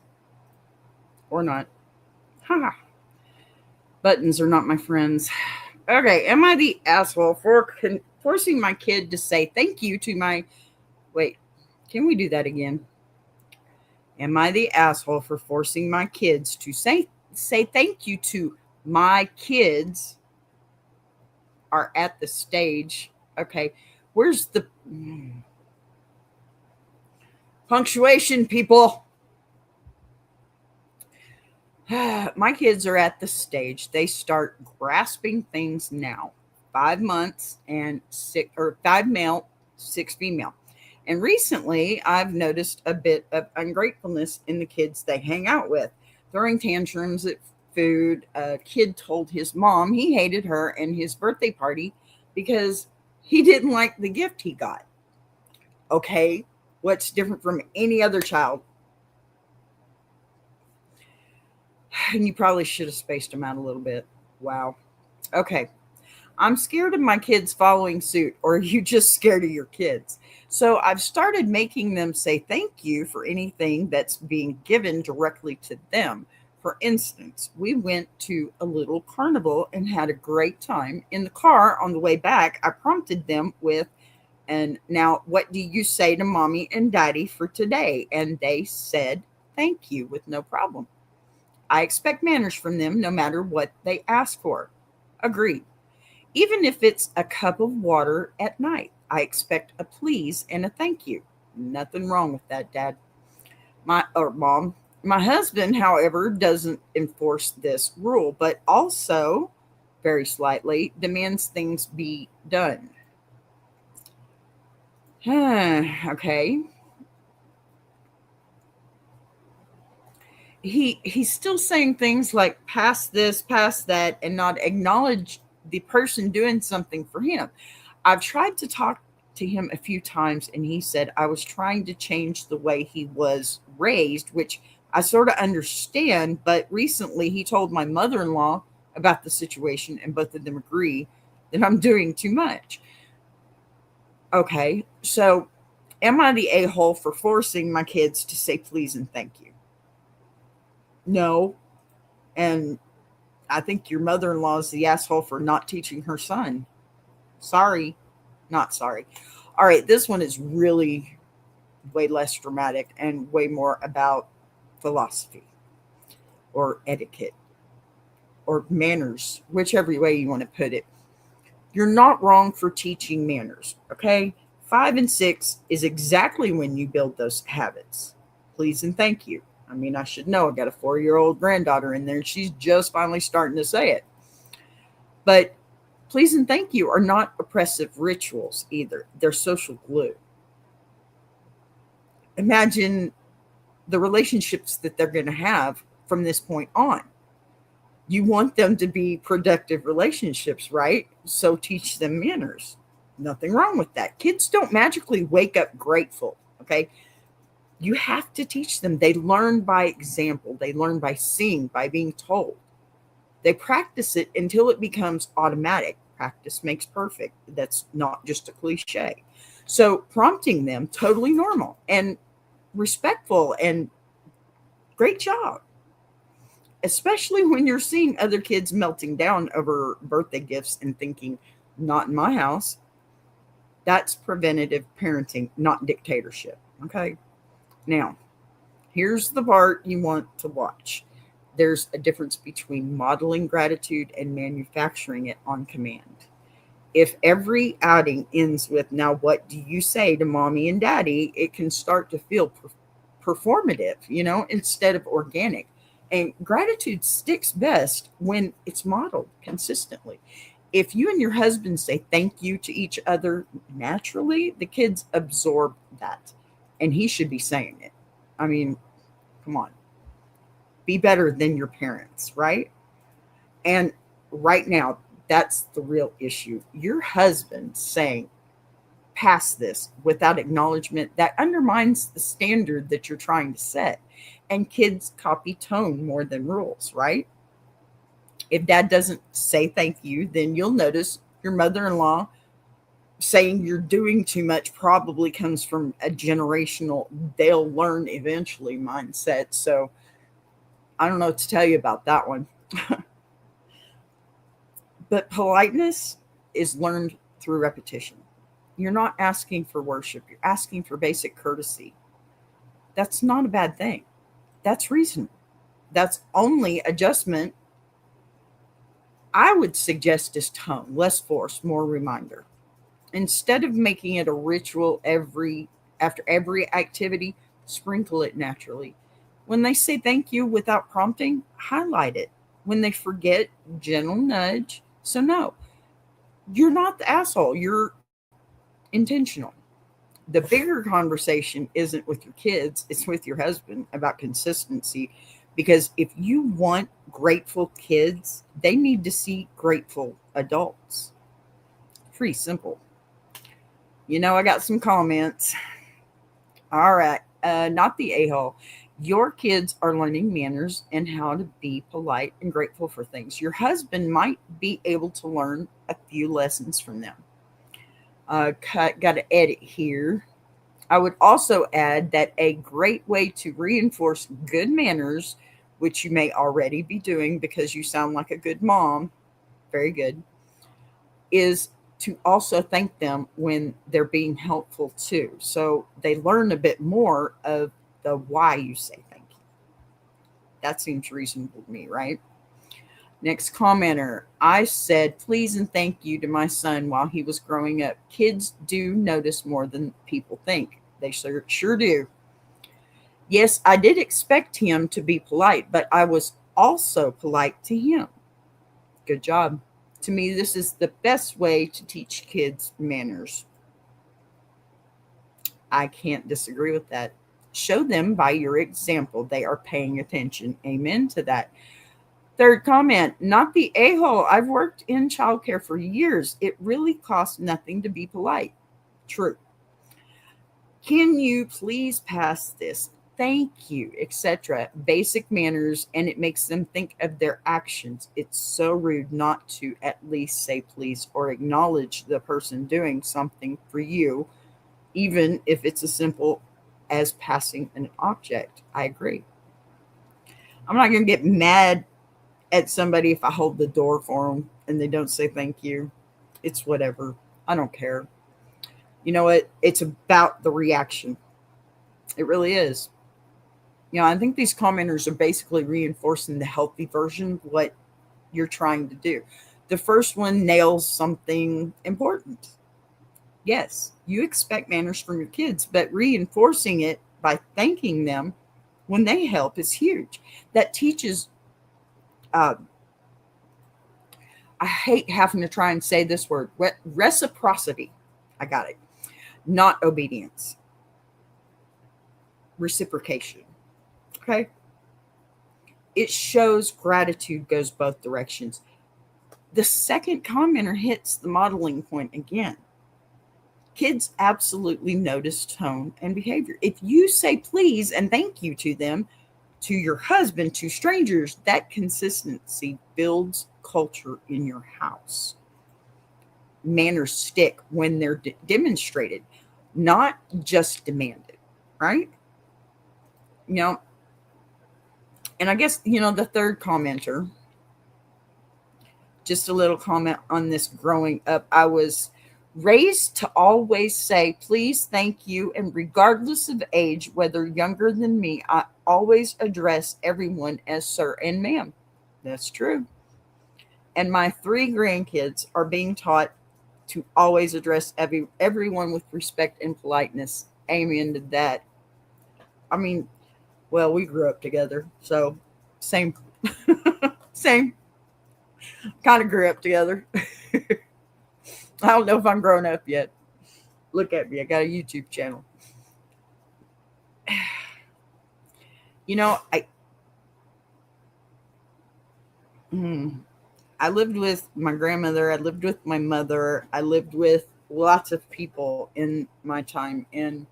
[SPEAKER 3] Or not. Ha. Buttons are not my friends. Okay. Am I the asshole for forcing my kid to say thank you to my... Wait. Can we do that again? Am I the asshole for forcing my kids to say thank you to my kids are at the stage? Okay. Where's the punctuation, people? My kids are at the stage. They start grasping things now. 5 months and 5 male, 6 female. And recently, I've noticed a bit of ungratefulness in the kids they hang out with, throwing tantrums at food. A kid told his mom he hated her and his birthday party because he didn't like the gift he got. Okay, what's different from any other child? And you probably should have spaced them out a little bit. Wow. Okay. I'm scared of my kids following suit, or are you just scared of your kids? So I've started making them say thank you for anything that's being given directly to them. For instance, we went to a little carnival and had a great time. In the car on the way back, I prompted them with, and now what do you say to mommy and daddy for today? And they said thank you with no problem. I expect manners from them no matter what they ask for. Agreed. Even if it's a cup of water at night, I expect a please and a thank you. Nothing wrong with that, Dad. Mom. My husband, however, doesn't enforce this rule, but also, very slightly, demands things be done. Okay. He's still saying things like pass this, pass that, and not acknowledge the person doing something for him. I've tried to talk to him a few times, and he said I was trying to change the way he was raised, which I sort of understand. But recently he told my mother-in-law about the situation, and both of them agree that I'm doing too much. Okay, so am I the a-hole for forcing my kids to say please and thank you? No. And I think your mother-in-law is the asshole for not teaching her son. Sorry. Not sorry. All right, this one is really way less dramatic and way more about philosophy or etiquette or manners, whichever way you want to put it. You're not wrong for teaching manners, okay? 5 and 6 is exactly when you build those habits. Please and thank you. I mean, I should know. I got a 4-year-old granddaughter in there. She's just finally starting to say it. But please and thank you are not oppressive rituals either. They're social glue. Imagine the relationships that they're going to have from this point on. You want them to be productive relationships, right? So teach them manners. Nothing wrong with that. Kids don't magically wake up grateful, okay? You have to teach them. They learn by example. They learn by seeing, by being told. They practice it until it becomes automatic. Practice makes perfect. That's not just a cliche. So prompting them, totally normal and respectful and great job. Especially when you're seeing other kids melting down over birthday gifts and thinking, not in my house. That's preventative parenting, not dictatorship. Okay. Now, here's the part you want to watch. There's a difference between modeling gratitude and manufacturing it on command. If every outing ends with, now what do you say to mommy and daddy? It can start to feel performative, instead of organic. And gratitude sticks best when it's modeled consistently. If you and your husband say thank you to each other naturally, the kids absorb that. And he should be saying it. I mean, come on. Be better than your parents, right? And right now, that's the real issue. Your husband saying past this without acknowledgement, that undermines the standard that you're trying to set. And kids copy tone more than rules, right? If dad doesn't say thank you, then you'll notice your mother-in-law saying you're doing too much probably comes from a generational they'll learn eventually mindset. So I don't know what to tell you about that one. But politeness is learned through repetition. You're not asking for worship, you're asking for basic courtesy. That's not a bad thing. That's reasonable. That's only adjustment. I would suggest is tone, less force, more reminder. Instead of making it a ritual after every activity, sprinkle it naturally. When they say thank you without prompting, highlight it. When they forget, gentle nudge. So no, you're not the asshole. You're intentional. The bigger conversation isn't with your kids, it's with your husband about consistency. Because if you want grateful kids, they need to see grateful adults. Pretty simple. I got some comments. All right. Not the a-hole. Your kids are learning manners and how to be polite and grateful for things. Your husband might be able to learn a few lessons from them. Got to edit here. I would also add that a great way to reinforce good manners, which you may already be doing because you sound like a good mom, very good, is to also thank them when they're being helpful too. So they learn a bit more of the why you say thank you. That seems reasonable to me, right? Next commenter, I said please and thank you to my son while he was growing up. Kids do notice more than people think. They sure do. Yes, I did expect him to be polite, but I was also polite to him. Good job. To me, this is the best way to teach kids manners. I can't disagree with that. Show them by your example they are paying attention. Amen to that. Third comment, not the a-hole. I've worked in childcare for years. It really costs nothing to be polite. True. Can you please pass this? Thank you, etc. Basic manners, and it makes them think of their actions. It's so rude not to at least say please or acknowledge the person doing something for you, even if it's as simple as passing an object. I agree. I'm not going to get mad at somebody if I hold the door for them and they don't say thank you. It's whatever. I don't care. You know what? It's about the reaction. It really is. I think these commenters are basically reinforcing the healthy version of what you're trying to do. The first one nails something important. Yes, you expect manners from your kids, but reinforcing it by thanking them when they help is huge. That teaches, I hate having to try and say this word, reciprocity. I got it. Not obedience. Reciprocation. Okay? It shows gratitude goes both directions. The second commenter hits the modeling point again. Kids absolutely notice tone and behavior. If you say please and thank you to them, to your husband, to strangers, that consistency builds culture in your house. Manners stick when they're demonstrated, not just demanded, right? And I guess, the third commenter, just a little comment on this growing up. I was raised to always say, please, thank you. And regardless of age, whether younger than me, I always address everyone as sir and ma'am. That's true. And my 3 grandkids are being taught to always address everyone with respect and politeness. Amen to that. I mean, well, we grew up together, so same, same kind of grew up together. I don't know if I'm grown up yet. Look at me, I got a YouTube channel. You know, hmm, I lived with my grandmother. I lived with my mother. I lived with lots of people in my time, and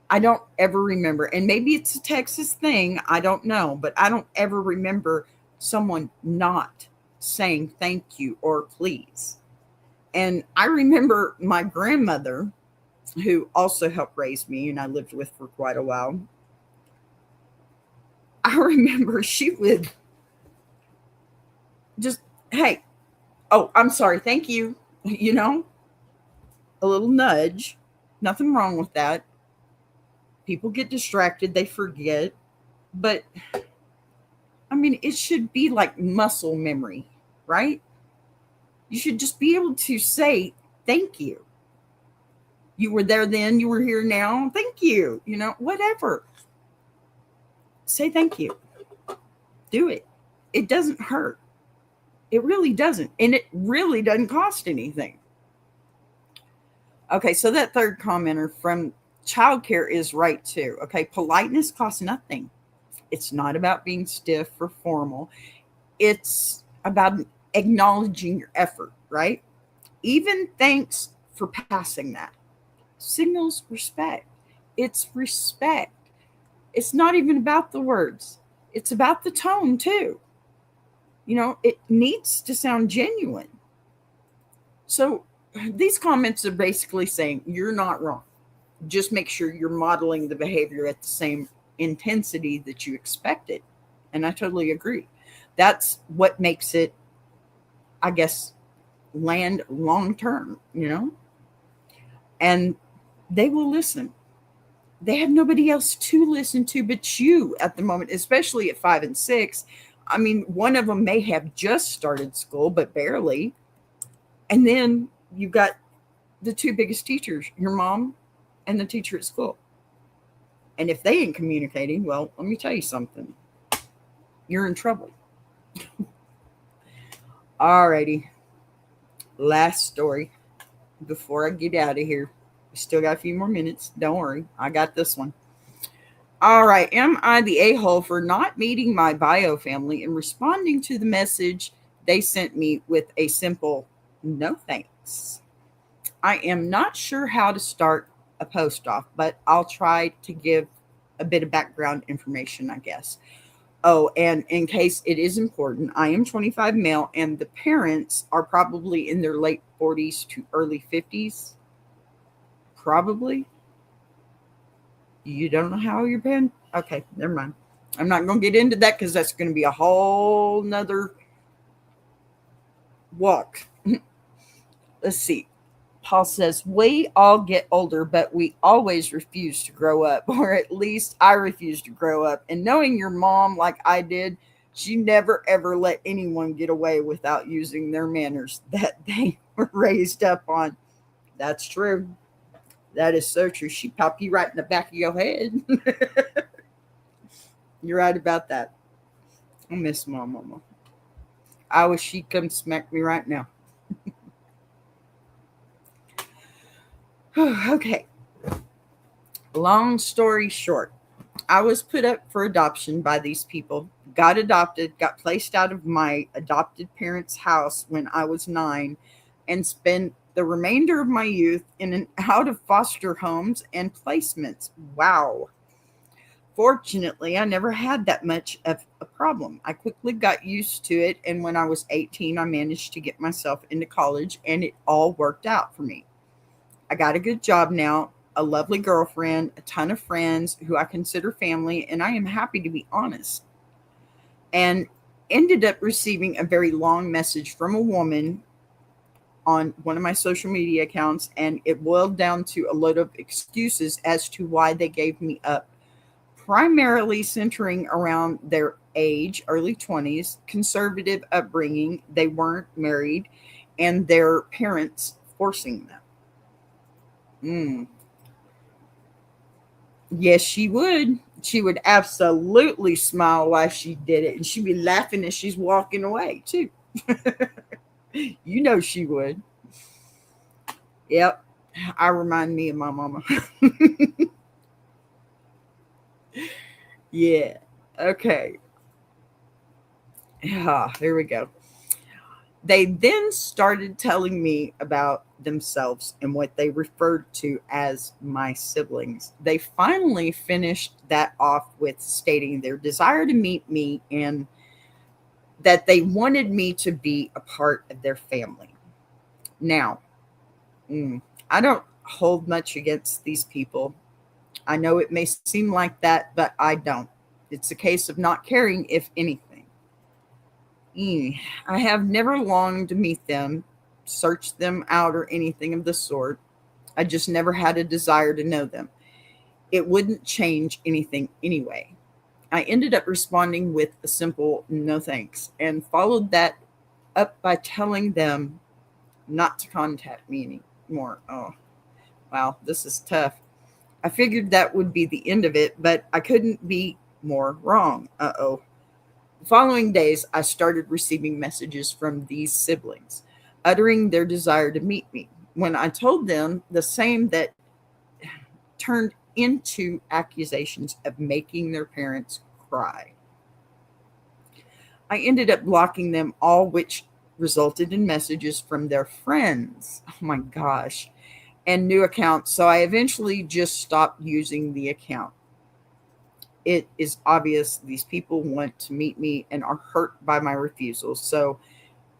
[SPEAKER 3] I don't ever remember. And maybe it's a Texas thing. I don't know, but I don't ever remember someone not saying thank you or please. And I remember my grandmother, who also helped raise me and I lived with for quite a while. I remember she would just, hey, oh, I'm sorry, thank you. You know, a little nudge. Nothing wrong with that. People get distracted, they forget. But I mean, it should be like muscle memory, right? You should just be able to say thank you. You were there then, you were here now. Thank you. You know, whatever. Say thank you. Do it. It doesn't hurt. It really doesn't. And it really doesn't cost anything. Okay, so that third commenter from childcare is right too. Okay, politeness costs nothing. It's not about being stiff or formal. It's about acknowledging your effort, right? Even thanks for passing that signals respect. It's respect. It's not even about the words, it's about the tone too. You know, it needs to sound genuine. So these comments are basically saying you're not wrong. Just make sure you're modeling the behavior at the same intensity that you expected. And I totally agree. That's what makes it, I guess, land long term, you know? And they will listen. They have nobody else to listen to but you at the moment, especially at 5 and 6. I mean, one of them may have just started school, but barely. And then you've got the two biggest teachers, your mom and the teacher at school. And if they ain't communicating, well, let me tell you something. You're in trouble. Alrighty. Last story before I get out of here. We still got a few more minutes. Don't worry. I got this one. All right. Am I the a-hole for not meeting my bio family and responding to the message they sent me with a simple no thanks? I am not sure how to start a post off, but I'll try to give a bit of background information, I guess. Oh, and in case it is important, I am 25 male and the parents are probably in their late 40s to early 50s. Probably. You don't know how you're been? Okay, never mind. I'm not going to get into that because that's going to be a whole nother walk. Let's see. Paul says, we all get older, but we always refuse to grow up, or at least I refuse to grow up. And knowing your mom like I did, she never ever let anyone get away without using their manners that they were raised up on. That's true. That is so true. She pop you right in the back of your head. You're right about that. I miss my mama. I wish she'd come smack me right now. Okay. Long story short, I was put up for adoption by these people, got adopted, got placed out of my adopted parents' house when I was 9, and spent the remainder of my youth in and out of foster homes and placements. Wow. Fortunately, I never had that much of a problem. I quickly got used to it, and when I was 18, I managed to get myself into college, and it all worked out for me. I got a good job now, a lovely girlfriend, a ton of friends who I consider family, and I am happy to be honest. And ended up receiving a very long message from a woman on one of my social media accounts, and it boiled down to a load of excuses as to why they gave me up, primarily centering around their age, early 20s, conservative upbringing, they weren't married, and their parents forcing them. Yes, she would. She would absolutely smile while she did it, and she'd be laughing as she's walking away, too. You know she would. Yep. I remind me of my mama. Yeah. Okay. Here we go. They then started telling me about themselves and what they referred to as my siblings. They finally finished that off with stating their desire to meet me and that they wanted me to be a part of their family. Now, I don't hold much against these people. I know it may seem like that, but I don't. It's a case of not caring, if anything. I have never longed to meet them, search them out, or anything of the sort. I just never had a desire to know them. It wouldn't change anything anyway. I ended up responding with a simple no thanks and followed that up by telling them not to contact me anymore. Oh, wow, this is tough. I figured that would be the end of it, but I couldn't be more wrong. Uh-oh. The following days, I started receiving messages from these siblings, uttering their desire to meet me. When I told them the same, that turned into accusations of making their parents cry. I ended up blocking them all, which resulted in messages from their friends. Oh my gosh. And new accounts. So I eventually just stopped using the account. It is obvious these people want to meet me and are hurt by my refusal. So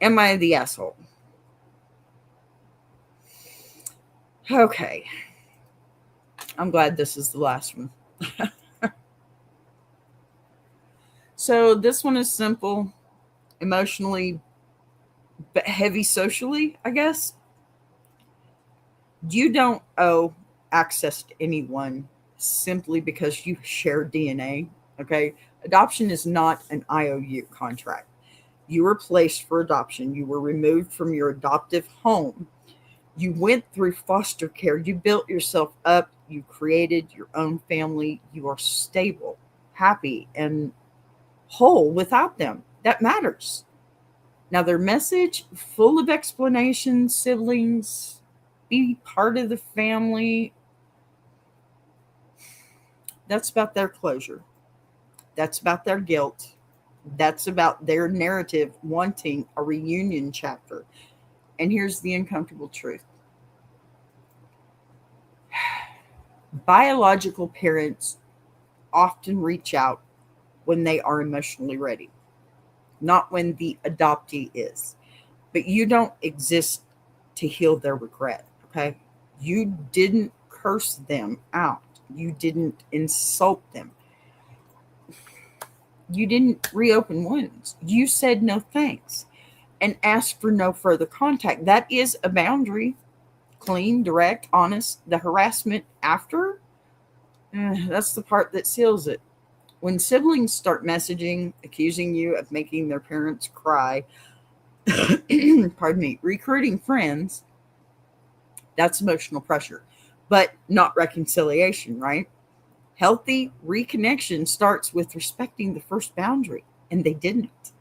[SPEAKER 3] am I the asshole? Okay. I'm glad this is the last one. So this one is simple, emotionally, but heavy socially, I guess. You don't owe access to anyone simply because you share DNA. Okay. Adoption is not an IOU contract. You were placed for adoption. You were removed from your adoptive home. You went through foster care. You built yourself up. You created your own family. You are stable, happy, and whole without them. That matters. Now, their message, full of explanations, siblings, be part of the family, that's about their closure. That's about their guilt. That's about their narrative wanting a reunion chapter. And here's the uncomfortable truth: biological parents often reach out when they are emotionally ready, not when the adoptee is. But you don't exist to heal their regret, okay? You didn't curse them out. You didn't insult them. You didn't reopen wounds. You said no thanks and asked for no further contact. That is a boundary. Clean, direct, honest. The harassment after, that's the part that seals it. When siblings start messaging, accusing you of making their parents cry, pardon me, recruiting friends, that's emotional pressure, but not reconciliation, right? Healthy reconnection starts with respecting the first boundary, and they didn't.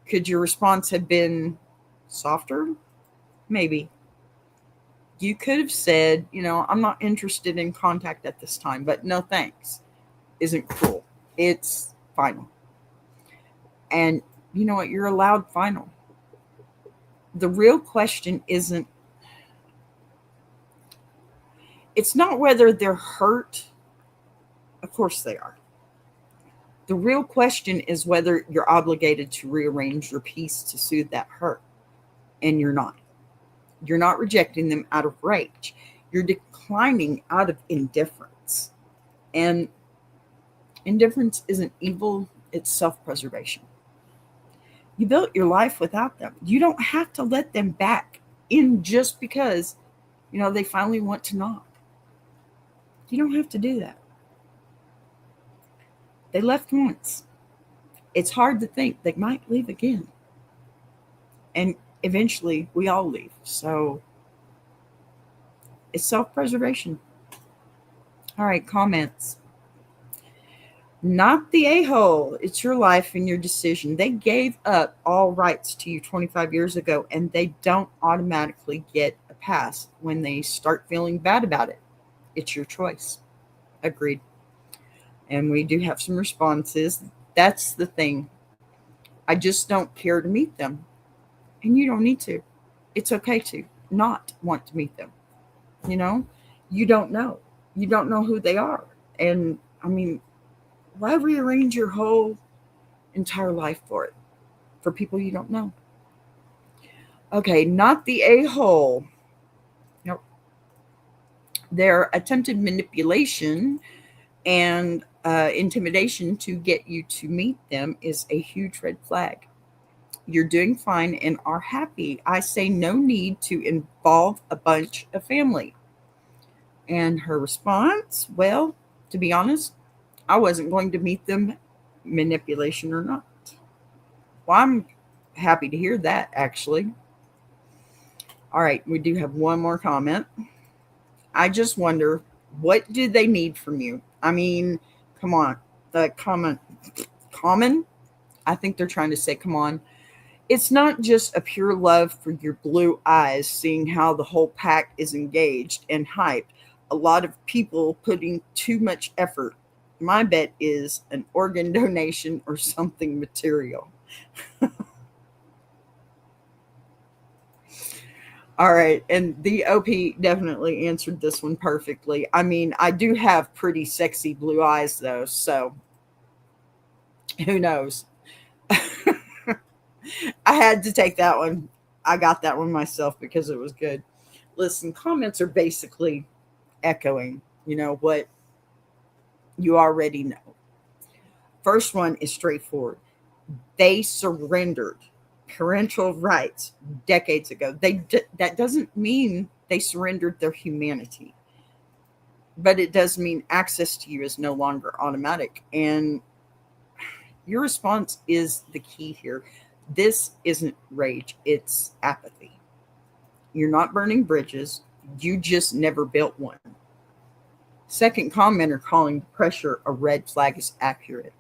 [SPEAKER 3] Could your response have been softer? Maybe. You could have said, I'm not interested in contact at this time, but no thanks isn't cruel. It's final. And you know what? You're allowed final. The real question isn't, it's not whether they're hurt. Of course they are. The real question is whether you're obligated to rearrange your piece to soothe that hurt. And you're not. You're not rejecting them out of rage. You're declining out of indifference. And indifference isn't evil, it's self-preservation. You built your life without them. You don't have to let them back in just because, they finally want to knock. You don't have to do that. They left once. It's hard to think they might leave again. And eventually we all leave. So it's self-preservation. All right, comments. Not the a-hole. It's your life and your decision. They gave up all rights to you 25 years ago, and they don't automatically get a pass when they start feeling bad about it. It's your choice. Agreed. And we do have some responses. That's the thing. I just don't care to meet them. And you don't need to. It's okay to not want to meet them. You know, you don't know. You don't know who they are. And I mean, why rearrange your whole entire life for it? For people you don't know. Okay, not the a hole. Nope. Their attempted manipulation and intimidation to get you to meet them is a huge red flag. You're doing fine and are happy. I say no need to involve a bunch of family. And her response, well, to be honest, I wasn't going to meet them, manipulation or not. Well, I'm happy to hear that, actually. All right, we do have one more comment. I just wonder, what do they need from you? I mean, come on. The comment, common? I think they're trying to say, come on. It's not just a pure love for your blue eyes, seeing how the whole pack is engaged and hyped. A lot of people putting too much effort. My bet is an organ donation or something material. All right. And the OP definitely answered this one perfectly. I mean, I do have pretty sexy blue eyes, though. So who knows? I had to take that one. I got that one myself because it was good. Listen, comments are basically echoing, what you already know. First one is straightforward. They surrendered parental rights decades ago. That doesn't mean they surrendered their humanity, but it does mean access to you is no longer automatic. And your response is the key here. This isn't rage, it's apathy. You're not burning bridges, you just never built one. Second commenter calling the pressure a red flag is accurate,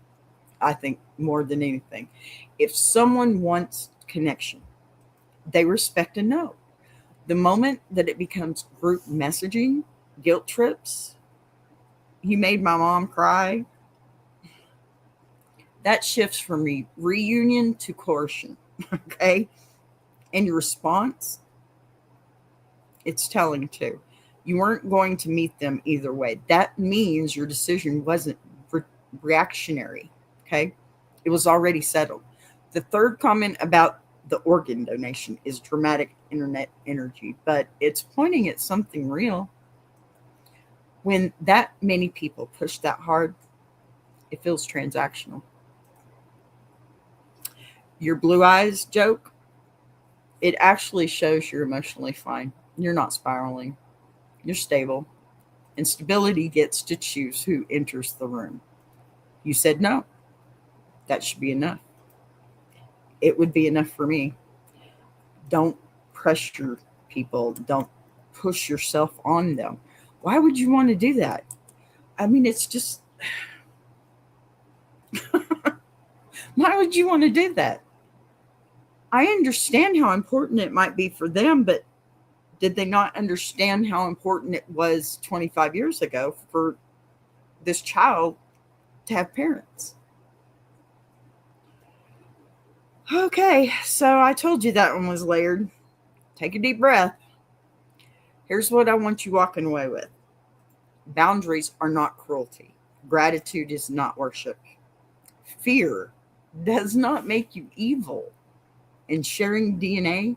[SPEAKER 3] I think, more than anything. If someone wants connection, they respect a no. The moment that it becomes group messaging, guilt trips, you made my mom cry, that shifts from reunion to coercion. Okay? And your response, it's telling too. You weren't going to meet them either way. That means your decision wasn't reactionary. Okay? It was already settled. The third comment about the organ donation is dramatic internet energy, but it's pointing at something real. When that many people push that hard, it feels transactional. Your blue eyes joke, it actually shows you're emotionally fine. You're not spiraling. You're stable. And stability gets to choose who enters the room. You said no. That should be enough. It would be enough for me. Don't pressure people. Don't push yourself on them. Why would you want to do that? I mean, it's just, why would you want to do that? I understand how important it might be for them, but did they not understand how important it was 25 years ago for this child to have parents? Okay, so I told you that one was layered. Take a deep breath. Here's what I want you walking away with. Boundaries are not cruelty. Gratitude is not worship. Fear does not make you evil. And sharing DNA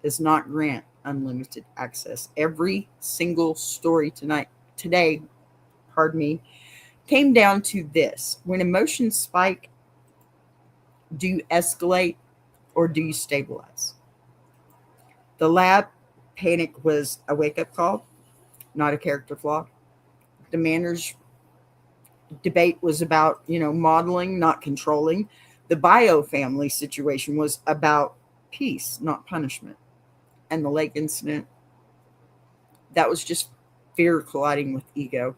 [SPEAKER 3] does not grant unlimited access. Every single story today, came down to this. When emotions spike, do you escalate or do you stabilize? The lab panic was a wake-up call, not a character flaw. The manners debate was about, modeling, not controlling. The bio family situation was about peace, not punishment. And the lake incident, that was just fear colliding with ego.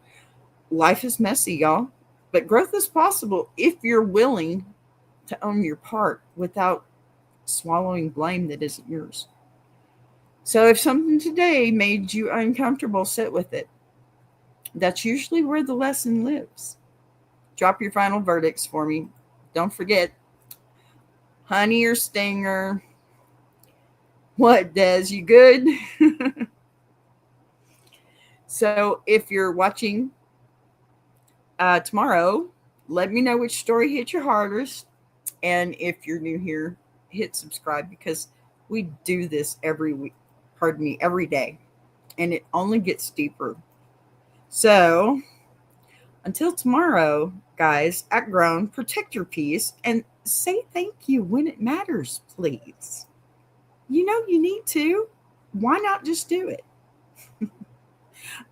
[SPEAKER 3] Life is messy, y'all, but growth is possible if you're willing to own your part without swallowing blame that isn't yours. So if something today made you uncomfortable, sit with it. That's usually where the lesson lives. Drop your final verdicts for me. Don't forget, honey or stinger. What, Des? You good? So if you're watching tomorrow, let me know which story hit your hardest. And if you're new here, hit subscribe because we do this every day. And it only gets deeper. So until tomorrow, guys, act grown, protect your peace, and say thank you when it matters, please. You know you need to. Why not just do it?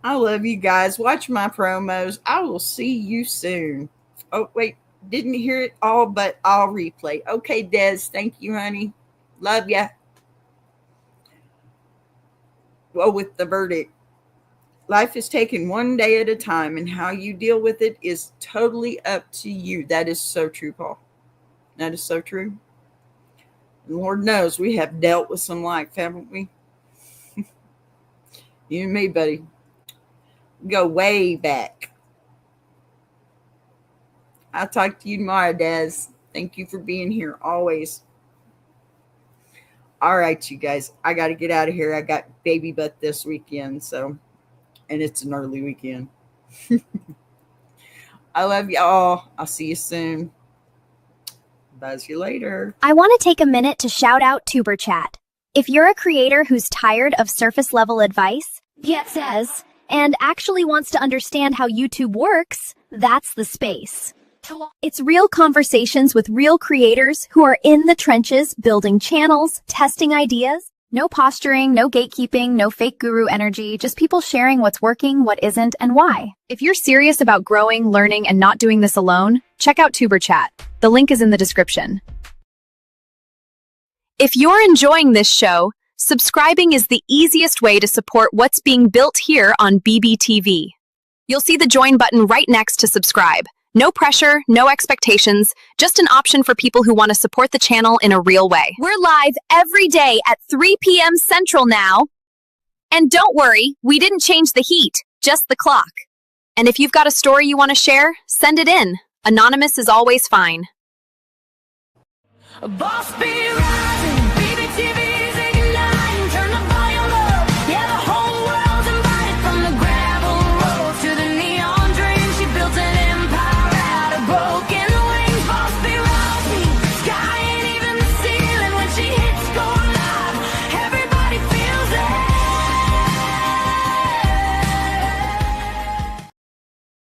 [SPEAKER 3] I love you guys. Watch my promos. I will see you soon. Oh, wait. Didn't hear it all, but I'll replay. Okay, Des. Thank you, honey. Love ya. Well, with the verdict. Life is taken one day at a time, and how you deal with it is totally up to you. That is so true, Paul. That is so true. And Lord knows we have dealt with some life, haven't we? You and me, buddy. Go way back. I'll talk to you tomorrow, Des. Thank you for being here always. All right, you guys. I got to get out of here. I got baby butt this weekend, and it's an early weekend. I love y'all. I'll see you soon. Buzz you later.
[SPEAKER 4] I want to take a minute to shout out Tuber Chat. If you're a creator who's tired of surface level advice, says, and actually wants to understand how YouTube works, that's the space. It's real conversations with real creators who are in the trenches, building channels, testing ideas. No posturing, no gatekeeping, no fake guru energy, just people sharing what's working, what isn't, and why.
[SPEAKER 2] If you're serious about growing, learning, and not doing this alone, check out Tuber Chat. The link is in the description. If you're enjoying this show, subscribing is the easiest way to support what's being built here on BBTV. You'll see the join button right next to subscribe. No pressure, no expectations, just an option for people who want to support the channel in a real way. We're live every day at 3 p.m. Central now. And don't worry, we didn't change the heat, just the clock. And if you've got a story you want to share, send it in. Anonymous is always fine.
[SPEAKER 1] A boss be rising.